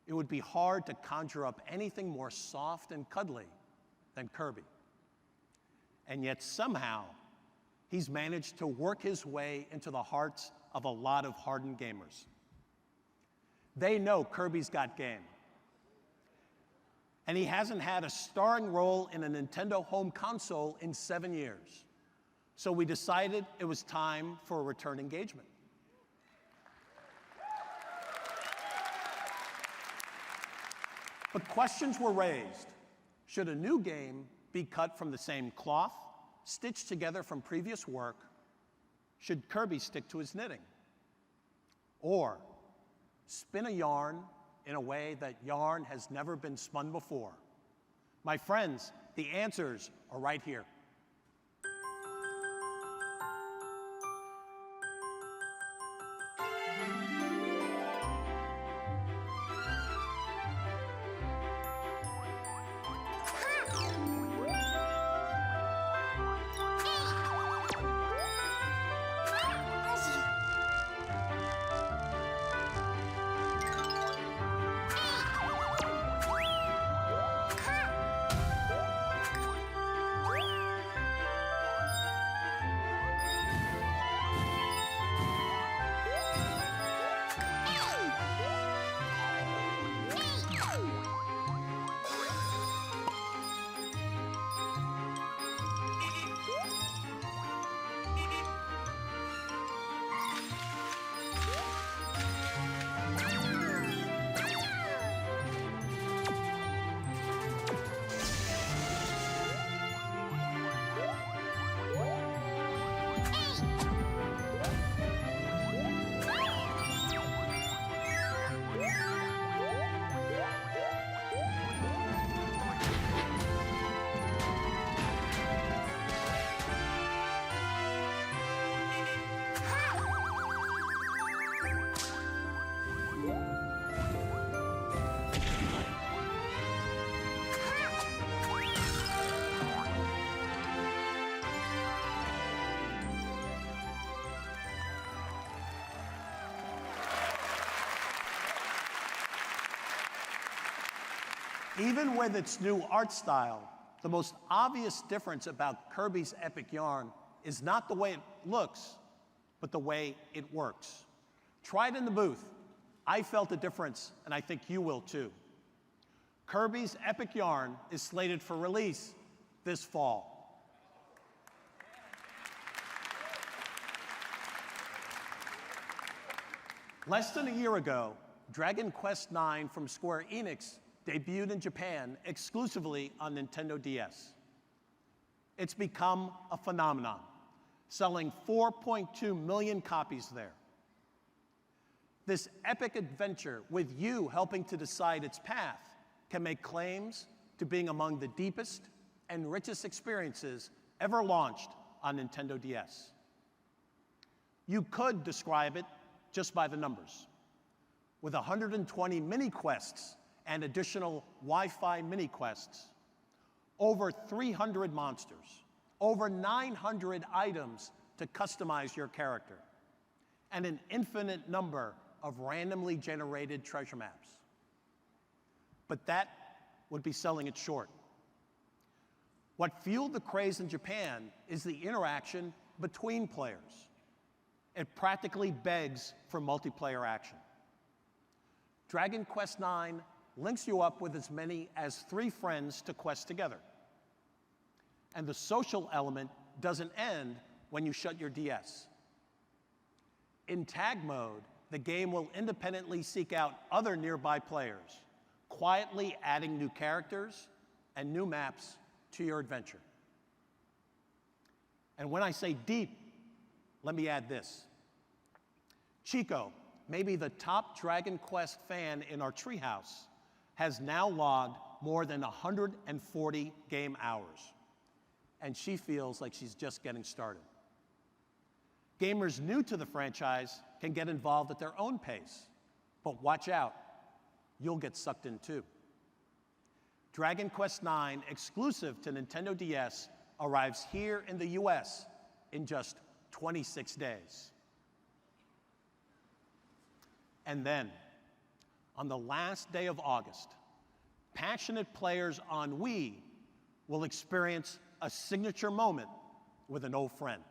It would be hard to conjure up anything more soft and cuddly than Kirby. And yet somehow, he's managed to work his way into the hearts of a lot of hardened gamers. They know Kirby's got game. And he hasn't had a starring role in a Nintendo home console in 7 years. So we decided it was time for a return engagement. But questions were raised. Should a new game be cut from the same cloth, stitched together from previous work? Should Kirby stick to his knitting? Or spin a yarn in a way that yarn has never been spun before? My friends, the answers are right here. Even with its new art style, the most obvious difference about Kirby's epic yarn is not the way it looks, but the way it works. Try it in the booth. I felt a difference, and I think you will too. Kirby's epic yarn is slated for release this fall. Less than a year ago, Dragon Quest IX from Square Enix debuted in Japan exclusively on Nintendo DS. It's become a phenomenon, selling 4.2 million copies there. This epic adventure, with you helping to decide its path, can make claims to being among the deepest and richest experiences ever launched on Nintendo DS. You could describe it just by the numbers. With 120 mini-quests and additional Wi-Fi mini-quests, over 300 monsters, over 900 items to customize your character, and an infinite number of randomly generated treasure maps. But that would be selling it short. What fueled the craze in Japan is the interaction between players. It practically begs for multiplayer action. Dragon Quest IX links you up with as many as 3 friends to quest together. And the social element doesn't end when you shut your DS. In tag mode, the game will independently seek out other nearby players, quietly adding new characters and new maps to your adventure. And when I say deep, let me add this. Chico, maybe the top Dragon Quest fan in our treehouse, has now logged more than 140 game hours, and she feels like she's just getting started. Gamers new to the franchise can get involved at their own pace, but watch out, you'll get sucked in too. Dragon Quest IX, exclusive to Nintendo DS, arrives here in the US in just 26 days. And then, on the last day of August, passionate players on Wii will experience a signature moment with an old friend.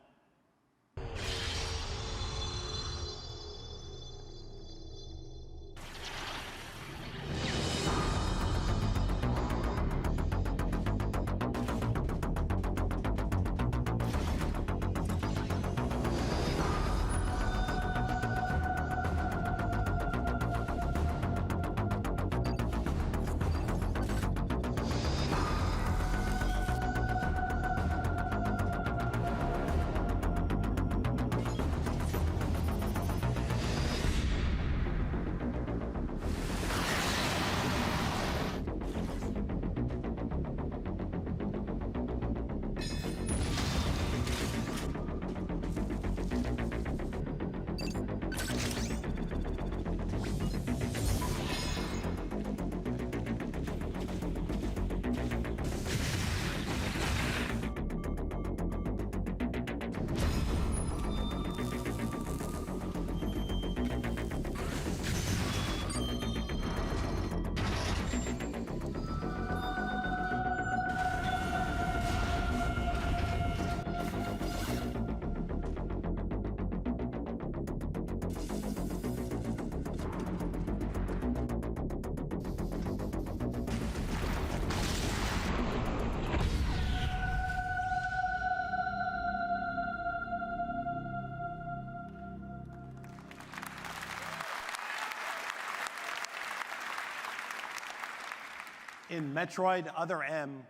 In Metroid Other M,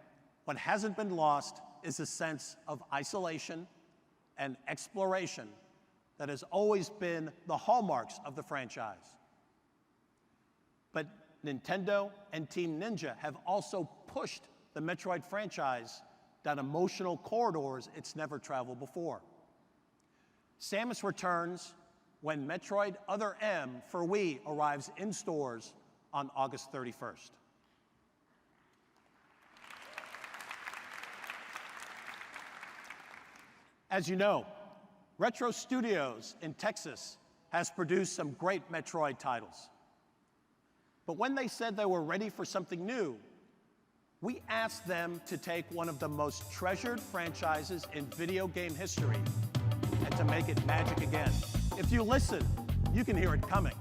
what hasn't been lost is a sense of isolation and exploration that has always been the hallmarks of the franchise. But Nintendo and Team Ninja have also pushed the Metroid franchise down emotional corridors it's never traveled before. Samus returns when Metroid Other M for Wii arrives in stores on August 31st. As you know, Retro Studios in Texas has produced some great Metroid titles. But when they said they were ready for something new, we asked them to take one of the most treasured franchises in video game history and to make it magic again. If you listen, you can hear it coming.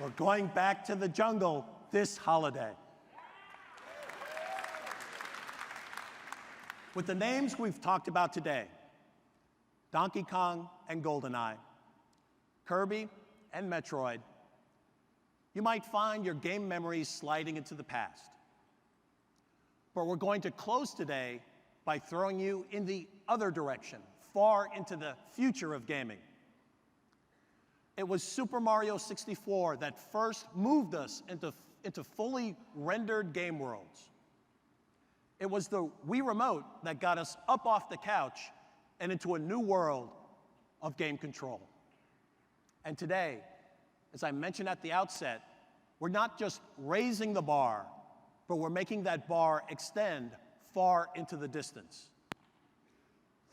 We're going back to the jungle this holiday. With the names we've talked about today, Donkey Kong and GoldenEye, Kirby and Metroid, you might find your game memories sliding into the past. But we're going to close today by throwing you in the other direction, far into the future of gaming. It was Super Mario 64 that first moved us into fully rendered game worlds. It was the Wii Remote that got us up off the couch and into a new world of game control. And today, as I mentioned at the outset, we're not just raising the bar, but we're making that bar extend far into the distance.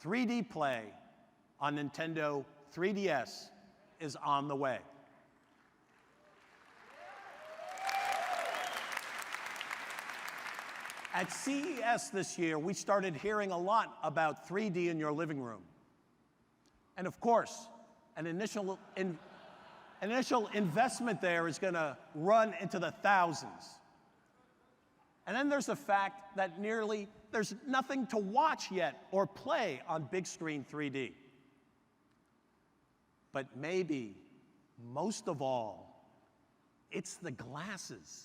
3D play on Nintendo 3DS is on the way. At CES this year, we started hearing a lot about 3D in your living room. And of course, an initial investment there is going to run into the thousands. And then there's the fact that there's nothing to watch yet or play on big screen 3D. But maybe, most of all, it's the glasses.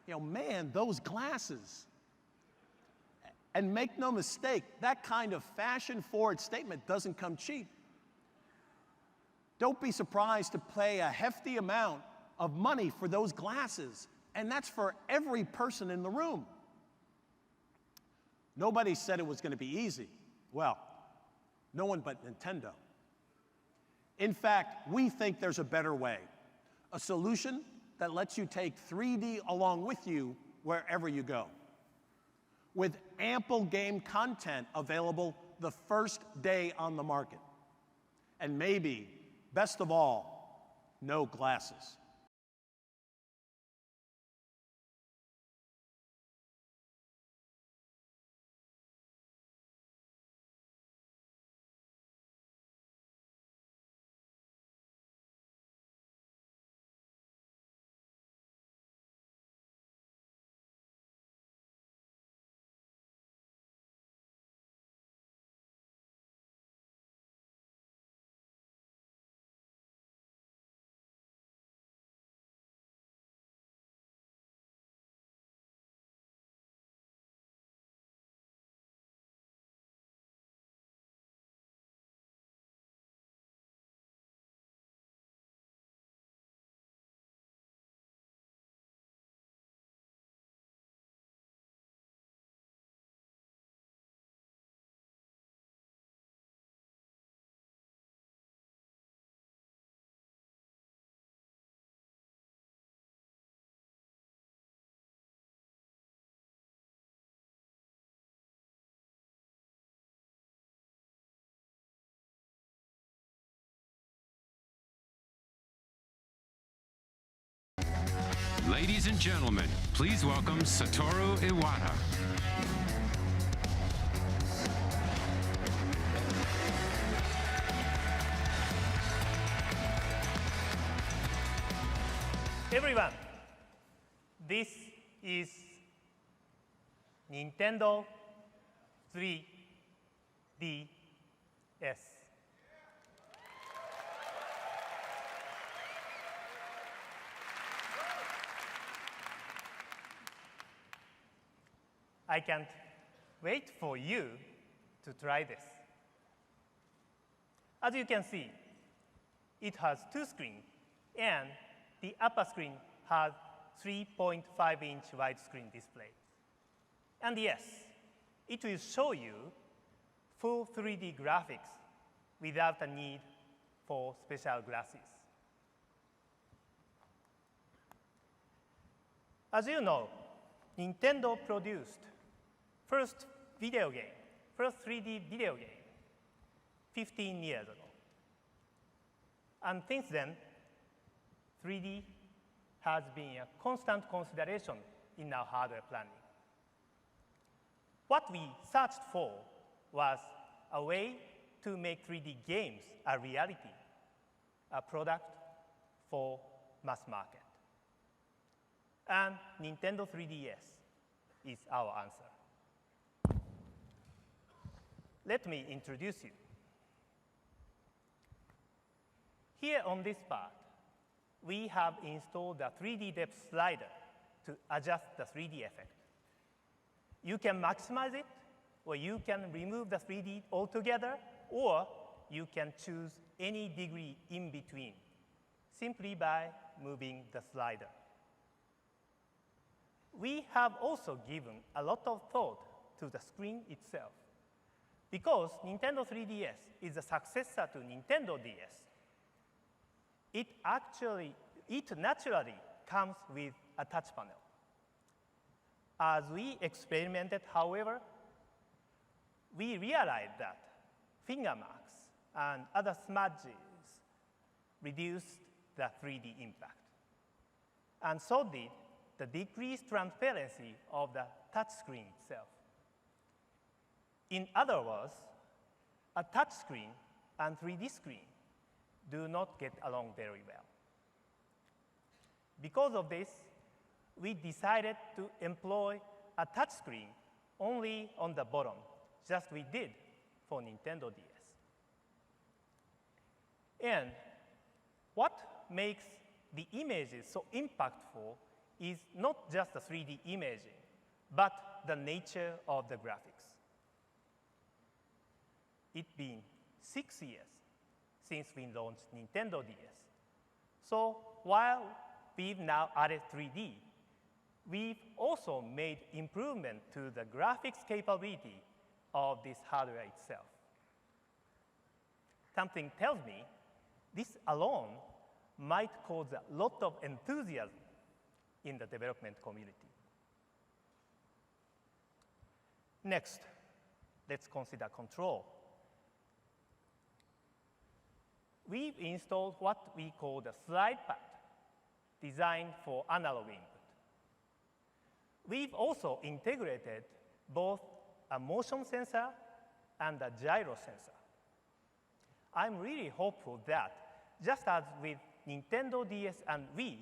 You know, man, those glasses. And make no mistake, that kind of fashion-forward statement doesn't come cheap. Don't be surprised to pay a hefty amount of money for those glasses, and that's for every person in the room. Nobody said it was going to be easy. Well, no one but Nintendo. In fact, we think there's a better way, a solution that lets you take 3D along with you wherever you go, with ample game content available the first day on the market. And maybe, best of all, no glasses. Ladies and gentlemen, please welcome Satoru Iwata. Everyone, this is Nintendo 3DS. I can't wait for you to try this. As you can see, it has two screens, and the upper screen has 3.5-inch widescreen display. And yes, it will show you full 3D graphics without the need for special glasses. As you know, Nintendo produced first 3D video game 15 years ago. And since then, 3D has been a constant consideration in our hardware planning. What we searched for was a way to make 3D games a reality, a product for mass market. And Nintendo 3DS is our answer. Let me introduce you. Here on this part, we have installed a 3D depth slider to adjust the 3D effect. You can maximize it or you can remove the 3D altogether, or you can choose any degree in between simply by moving the slider. We have also given a lot of thought to the screen itself. Because Nintendo 3DS is a successor to Nintendo DS, it naturally comes with a touch panel. As we experimented, however, we realized that finger marks and other smudges reduced the 3D impact. And so did the decreased transparency of the touchscreen itself. In other words, a touchscreen and 3D screen do not get along very well. Because of this, we decided to employ a touchscreen only on the bottom, just we did for Nintendo DS. And what makes the images so impactful is not just the 3D imaging, but the nature of the graphics. It's been 6 years since we launched Nintendo DS. So while we've now added 3D, we've also made improvement to the graphics capability of this hardware itself. Something tells me this alone might cause a lot of enthusiasm in the development community. Next, let's consider control. We've installed what we call the slide pad, designed for analog input. We've also integrated both a motion sensor and a gyro sensor. I'm really hopeful that, just as with Nintendo DS and Wii,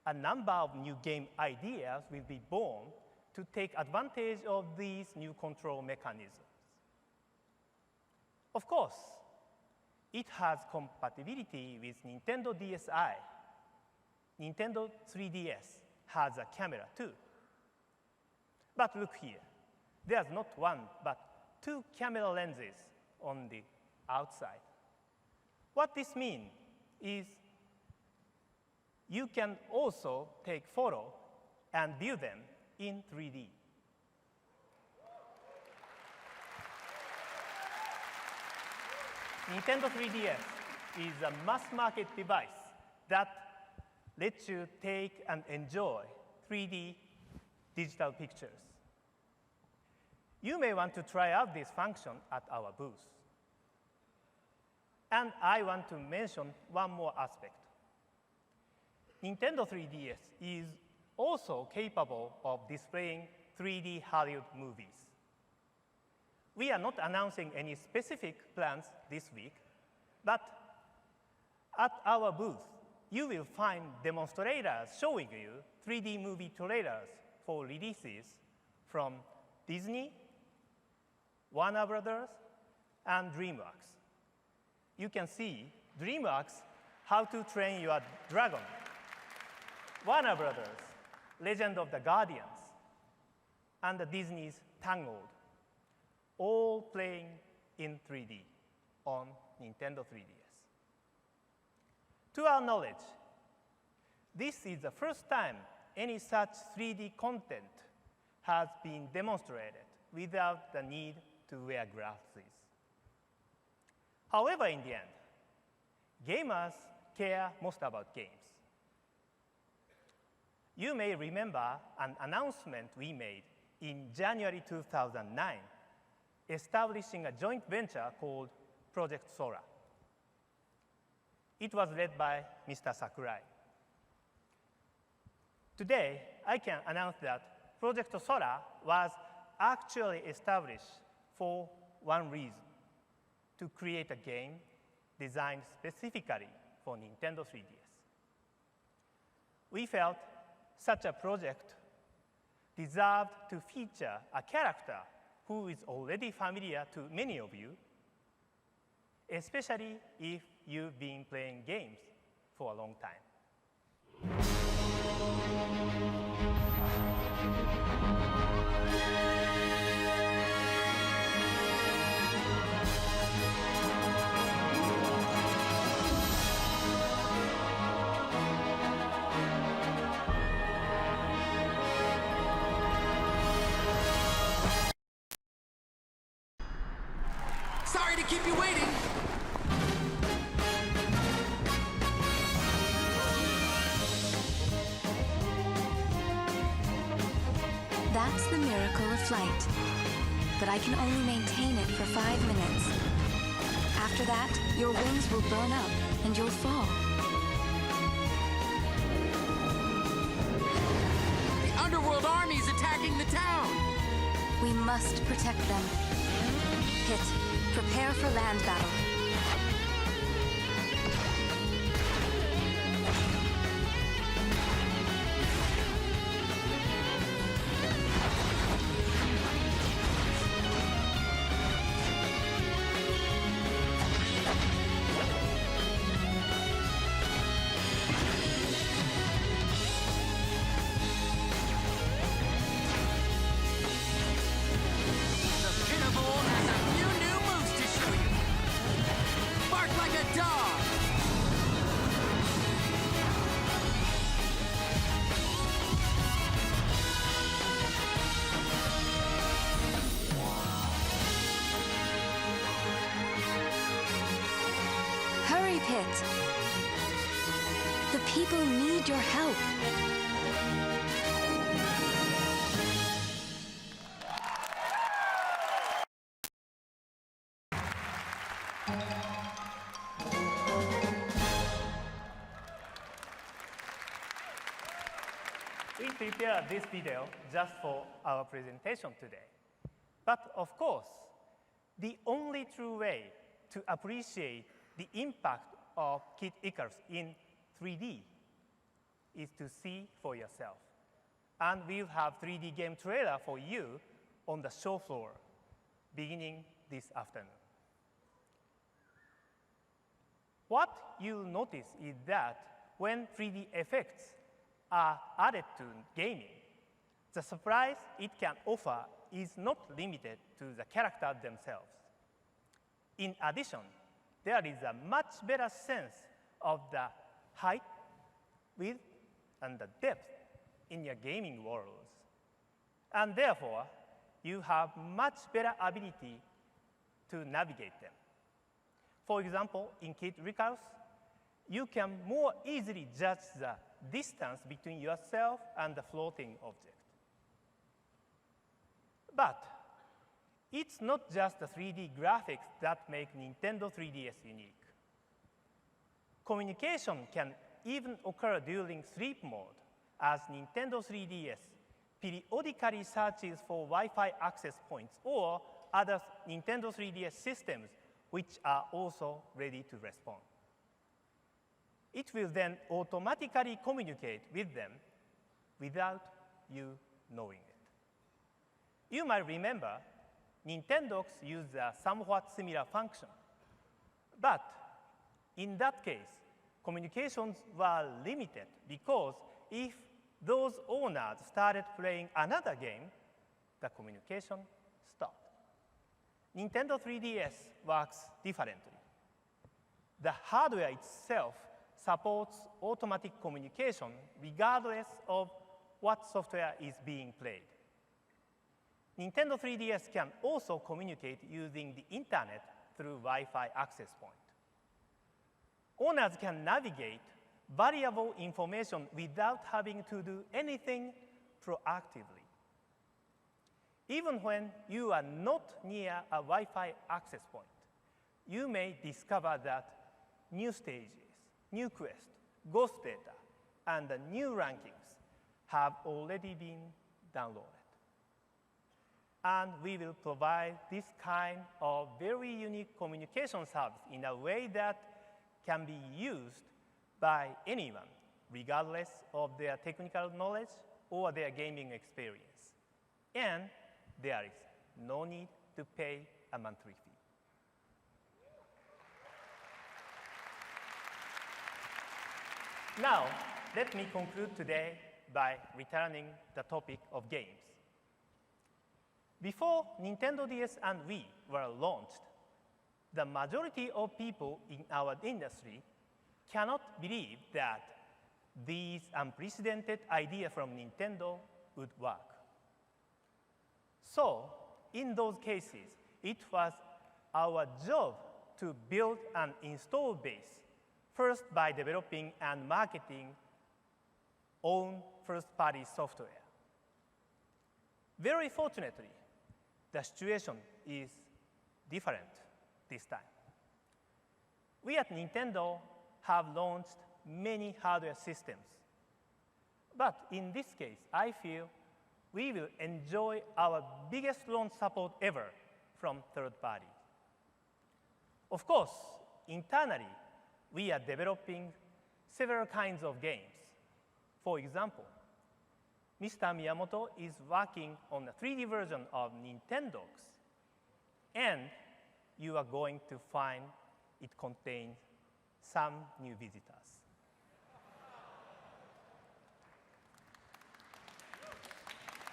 a number of new game ideas will be born to take advantage of these new control mechanisms. Of course, it has compatibility with Nintendo DSi. Nintendo 3DS has a camera too. But look here, there's not one, but 2 camera lenses on the outside. What this means is you can also take photos and view them in 3D. Nintendo 3DS is a mass-market device that lets you take and enjoy 3D digital pictures. You may want to try out this function at our booth. And I want to mention one more aspect. Nintendo 3DS is also capable of displaying 3D Hollywood movies. We are not announcing any specific plans this week, but at our booth, you will find demonstrators showing you 3D movie trailers for releases from Disney, Warner Brothers, and DreamWorks. You can see DreamWorks, How to Train Your Dragon, Warner Brothers, Legend of the Guardians, and the Disney's Tangled, all playing in 3D on Nintendo 3DS. To our knowledge, this is the first time any such 3D content has been demonstrated without the need to wear glasses. However, in the end, gamers care most about games. You may remember an announcement we made in January 2009, establishing a joint venture called Project Sora. It was led by Mr. Sakurai. Today, I can announce that Project Sora was actually established for one reason: to create a game designed specifically for Nintendo 3DS. We felt such a project deserved to feature a character who is already familiar to many of you, especially if you've been playing games for a long time. Sorry to keep you waiting. That's the miracle of flight. But I can only maintain it for 5 minutes. After that, your wings will burn up and you'll fall. The underworld army is attacking the town. We must protect them. Pit, prepare for land battle. Hurry, Pit. The people need your help. We prepared this video just for our presentation today. But of course, the only true way to appreciate the impact of Kid Icarus in 3D is to see for yourself. And we'll have 3D game trailer for you on the show floor beginning this afternoon. What you'll notice is that when 3D effects are added to gaming, the surprise it can offer is not limited to the characters themselves. In addition, there is a much better sense of the height, width, and the depth in your gaming worlds. And therefore, you have much better ability to navigate them. For example, in Kid Icarus, you can more easily judge the distance between yourself and the floating object. But it's not just the 3D graphics that make Nintendo 3DS unique. Communication can even occur during sleep mode, as Nintendo 3DS periodically searches for Wi-Fi access points or other Nintendo 3DS systems which are also ready to respond. It will then automatically communicate with them without you knowing it. You might remember Nintendox used a somewhat similar function. But in that case, communications were limited because if those owners started playing another game, the communication stopped. Nintendo 3DS works differently. The hardware itself supports automatic communication regardless of what software is being played. Nintendo 3DS can also communicate using the internet through Wi-Fi access point. Owners can navigate valuable information without having to do anything proactively. Even when you are not near a Wi-Fi access point, you may discover that new stages, new quests, ghost data, and the new rankings have already been downloaded. And we will provide this kind of very unique communication service in a way that can be used by anyone, regardless of their technical knowledge or their gaming experience. And there is no need to pay a monthly fee. Now, let me conclude today by returning the topic of games. Before Nintendo DS and Wii were launched, the majority of people in our industry cannot believe that these unprecedented ideas from Nintendo would work. So, in those cases, it was our job to build an install base, first by developing and marketing own first-party software. Very fortunately, the situation is different this time. We at Nintendo have launched many hardware systems. But in this case, I feel we will enjoy our biggest launch support ever from third party. Of course, internally, we are developing several kinds of games. For example, Mr. Miyamoto is working on a 3D version of Nintendogs, and you are going to find it contains some new visitors.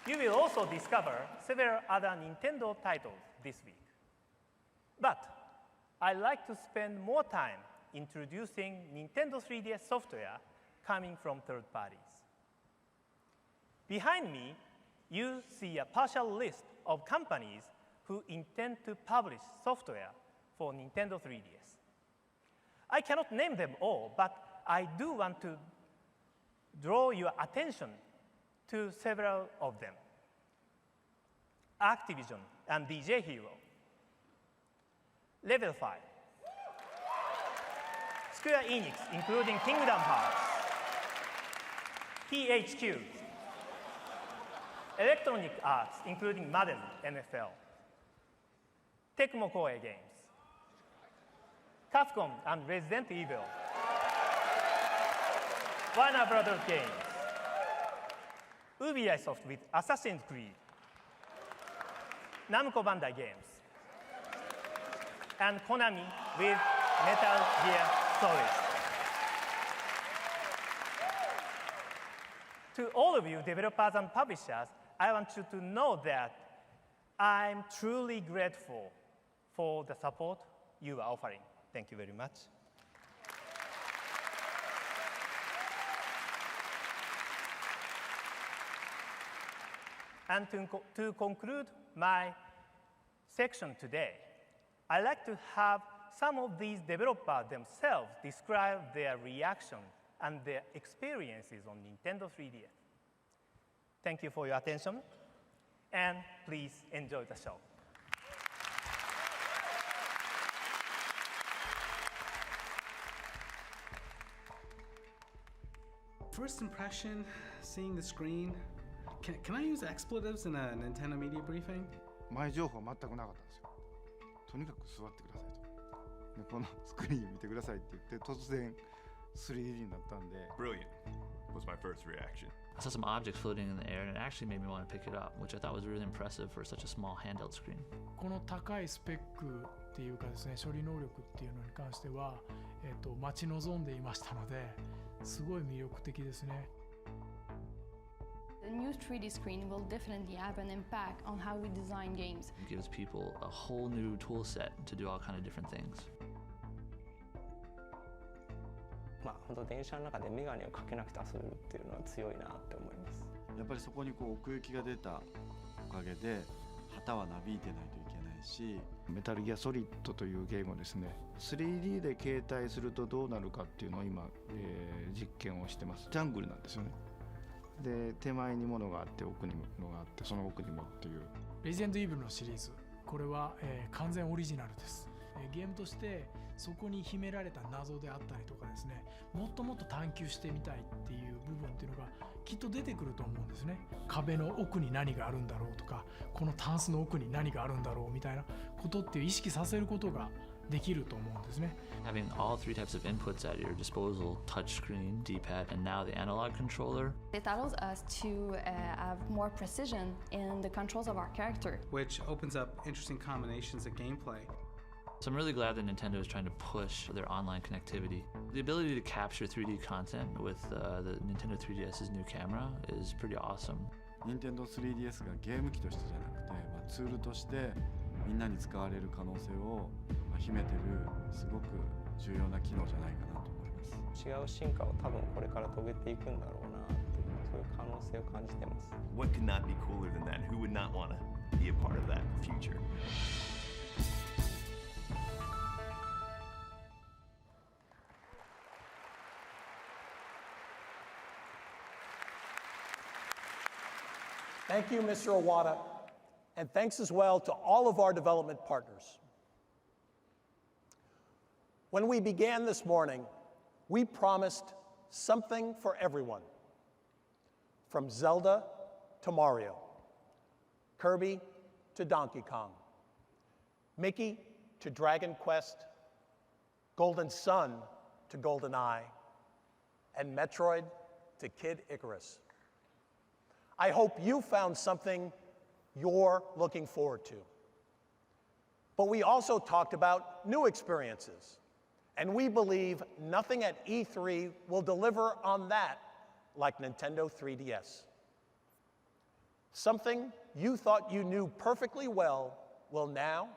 You will also discover several other Nintendo titles this week. But I like to spend more time introducing Nintendo 3DS software coming from third parties. Behind me, you see a partial list of companies who intend to publish software for Nintendo 3DS. I cannot name them all, but I do want to draw your attention to several of them. Activision and DJ Hero, Level 5, Square Enix, including Kingdom Hearts, THQ, Electronic Arts, including Madden, NFL, Tecmo Koei Games, Capcom and Resident Evil, Warner Brothers Games, Ubisoft with Assassin's Creed, Namco Bandai Games, and Konami with Metal Gear Solid. To all of you developers and publishers, I want you to know that I'm truly grateful for the support you are offering. Thank you very much. And to conclude my section today, I'd like to have some of these developers themselves describe their reaction and their experiences on Nintendo 3DS. Thank you for your attention, and please enjoy the show. First impression, seeing the screen, can I use expletives in a Nintendo media briefing? 前情報全くなかったんですよ。とにかく座ってくださいと。でこのスクリーン見てくださいって言って突然 3D になったんで。Brilliant was my first reaction. I saw some objects floating in the air and it actually made me want to pick it up, which I thought was really impressive for such a small handheld screen. この高いスペックっていうかですね、処理能力っていうのに関しては、待ち望んでいましたので、すごい魅力的ですね。The new 3D screen will definitely have an impact on how we design games. It gives people a whole new tool set to do all kind of different things. 本当電車の中でメガネをかけなくて遊べるっていうのは強いなって思います。やっぱりそこにこう奥行きが出たおかげで旗はなびいてないといけないし、メタルギアソリッドというゲームをですね 3D で携帯するとどうなるかっていうのを今、実験をしてます。ジャングルなんですよね。で手前に物があって奥に物があってその奥にもっていうレジェンドイーブルのシリーズ、これは、完全オリジナルです。ゲームとしてそこに秘められた謎であったりとかですね、もっともっと探求してみたいっていう部分っていうのがきっと出てくると思うんですね。壁の奥に何があるんだろうとか、このタンスの奥に何があるんだろうみたいなことっていう意識させることができると思うんですね。Having all three types of inputs at your disposal, touchscreen, D-pad, and now the analog controller. It allows us to have more precision in the controls of our character, which opens up interesting combinations of gameplay. So I'm really glad that Nintendo is trying to push their online connectivity. The ability to capture 3D content with the Nintendo 3DS's new camera is pretty awesome. Nintendo 3DS がゲーム機としてじゃなくて、ツールとしてみんなに使われる可能性を秘めてるすごく重要な機能じゃないかなと思います。違う進化を多分これから遂げていくんだろうなっていうそういう可能性を感じてます。What could not be cooler than that? Who would not want to be a part of that future? Thank you, Mr. Iwata, and thanks as well to all of our development partners. When we began this morning, we promised something for everyone, from Zelda to Mario, Kirby to Donkey Kong, Mickey to Dragon Quest, Golden Sun to GoldenEye, and Metroid to Kid Icarus. I hope you found something you're looking forward to. But we also talked about new experiences, and we believe nothing at E3 will deliver on that like Nintendo 3DS. Something you thought you knew perfectly well will now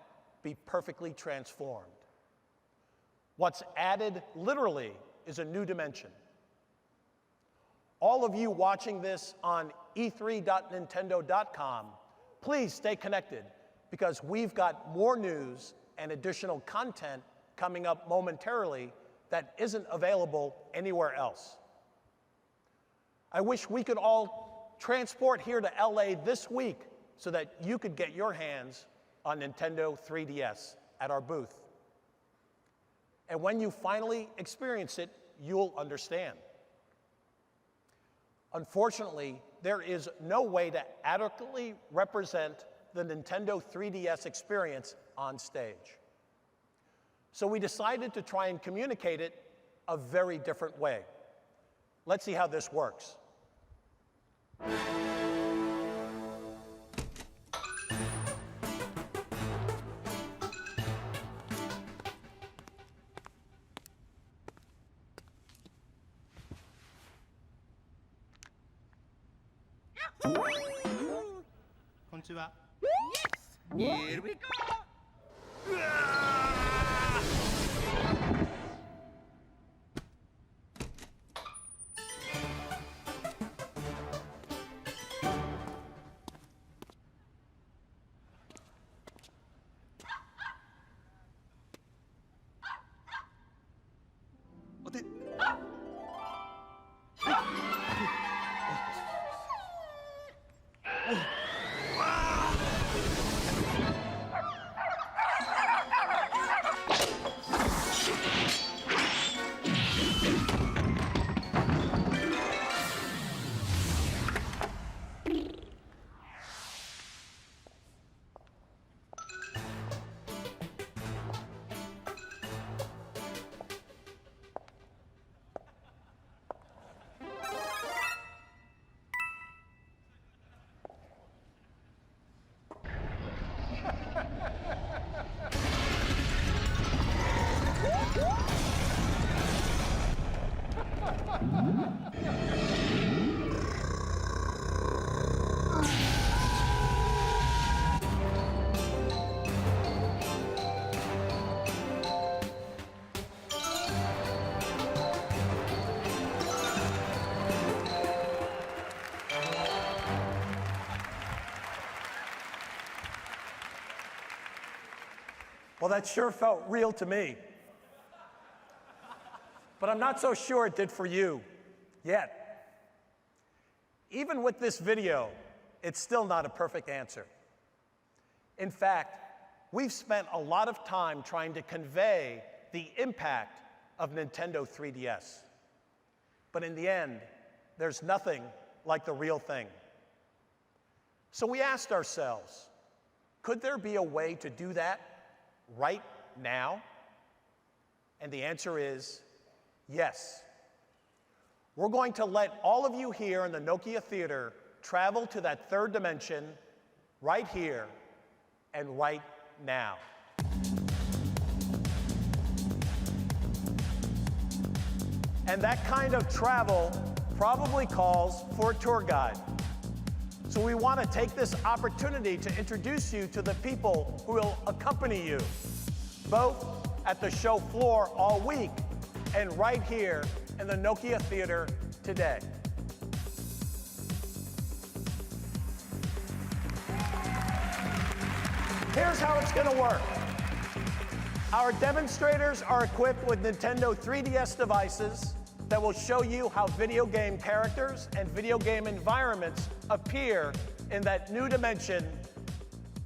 be perfectly transformed. What's added literally is a new dimension. All of you watching this on e3.nintendo.com, please stay connected because we've got more news and additional content coming up momentarily that isn't available anywhere else. I wish we could all transport here to LA this week so that you could get your hands on Nintendo 3DS at our booth. And when you finally experience it, you'll understand. Unfortunately, there is no way to adequately represent the Nintendo 3DS experience on stage. So we decided to try and communicate it a very different way. Let's see how this works. Yes! Here we go! Well, that sure felt real to me. But I'm not so sure it did for you, yet. Even with this video, it's still not a perfect answer. In fact, we've spent a lot of time trying to convey the impact of Nintendo 3DS. But in the end, there's nothing like the real thing. So we asked ourselves, could there be a way to do that right now? And the answer is yes. We're going to let all of you here in the Nokia Theater travel to that third dimension right here and right now. And that kind of travel probably calls for a tour guide. So we want to take this opportunity to introduce you to the people who will accompany you, both at the show floor all week and right here in the Nokia Theater today. Here's how it's going to work. Our demonstrators are equipped with Nintendo 3DS devices that will show you how video game characters and video game environments appear in that new dimension.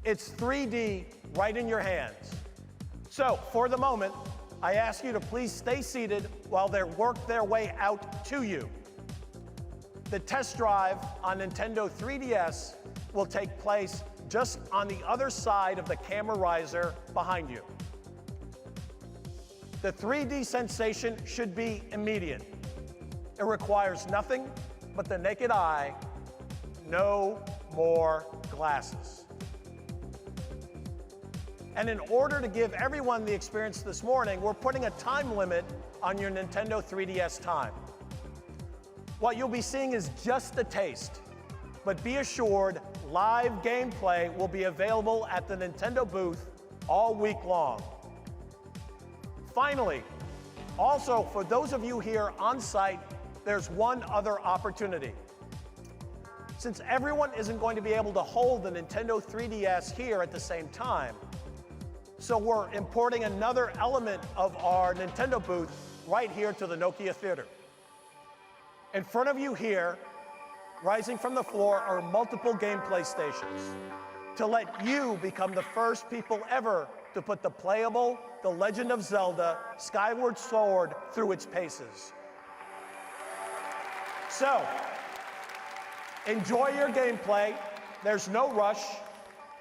It's 3D right in your hands. So, for the moment, I ask you to please stay seated while they work their way out to you. The test drive on Nintendo 3DS will take place just on the other side of the camera riser behind you. The 3D sensation should be immediate. It requires nothing but the naked eye. No more glasses. And in order to give everyone the experience this morning, we're putting a time limit on your Nintendo 3DS time. What you'll be seeing is just a taste, but be assured live gameplay will be available at the Nintendo booth all week long. Finally, also for those of you here on site, there's one other opportunity. Since everyone isn't going to be able to hold the Nintendo 3DS here at the same time, so we're importing another element of our Nintendo booth right here to the Nokia Theater. In front of you here, rising from the floor, are multiple gameplay stations to let you become the first people ever to put the playable The Legend of Zelda Skyward Sword through its paces. So, enjoy your gameplay. There's no rush.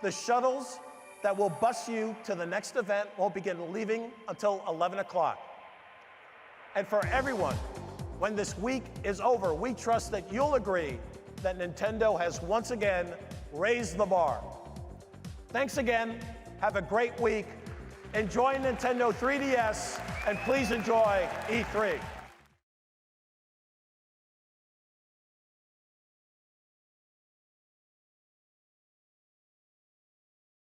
The shuttles that will bus you to the next event won't begin leaving until 11 o'clock. And for everyone, when this week is over, we trust that you'll agree that Nintendo has once again raised the bar. Thanks again. Have a great week. Enjoy Nintendo 3DS, and please enjoy E3.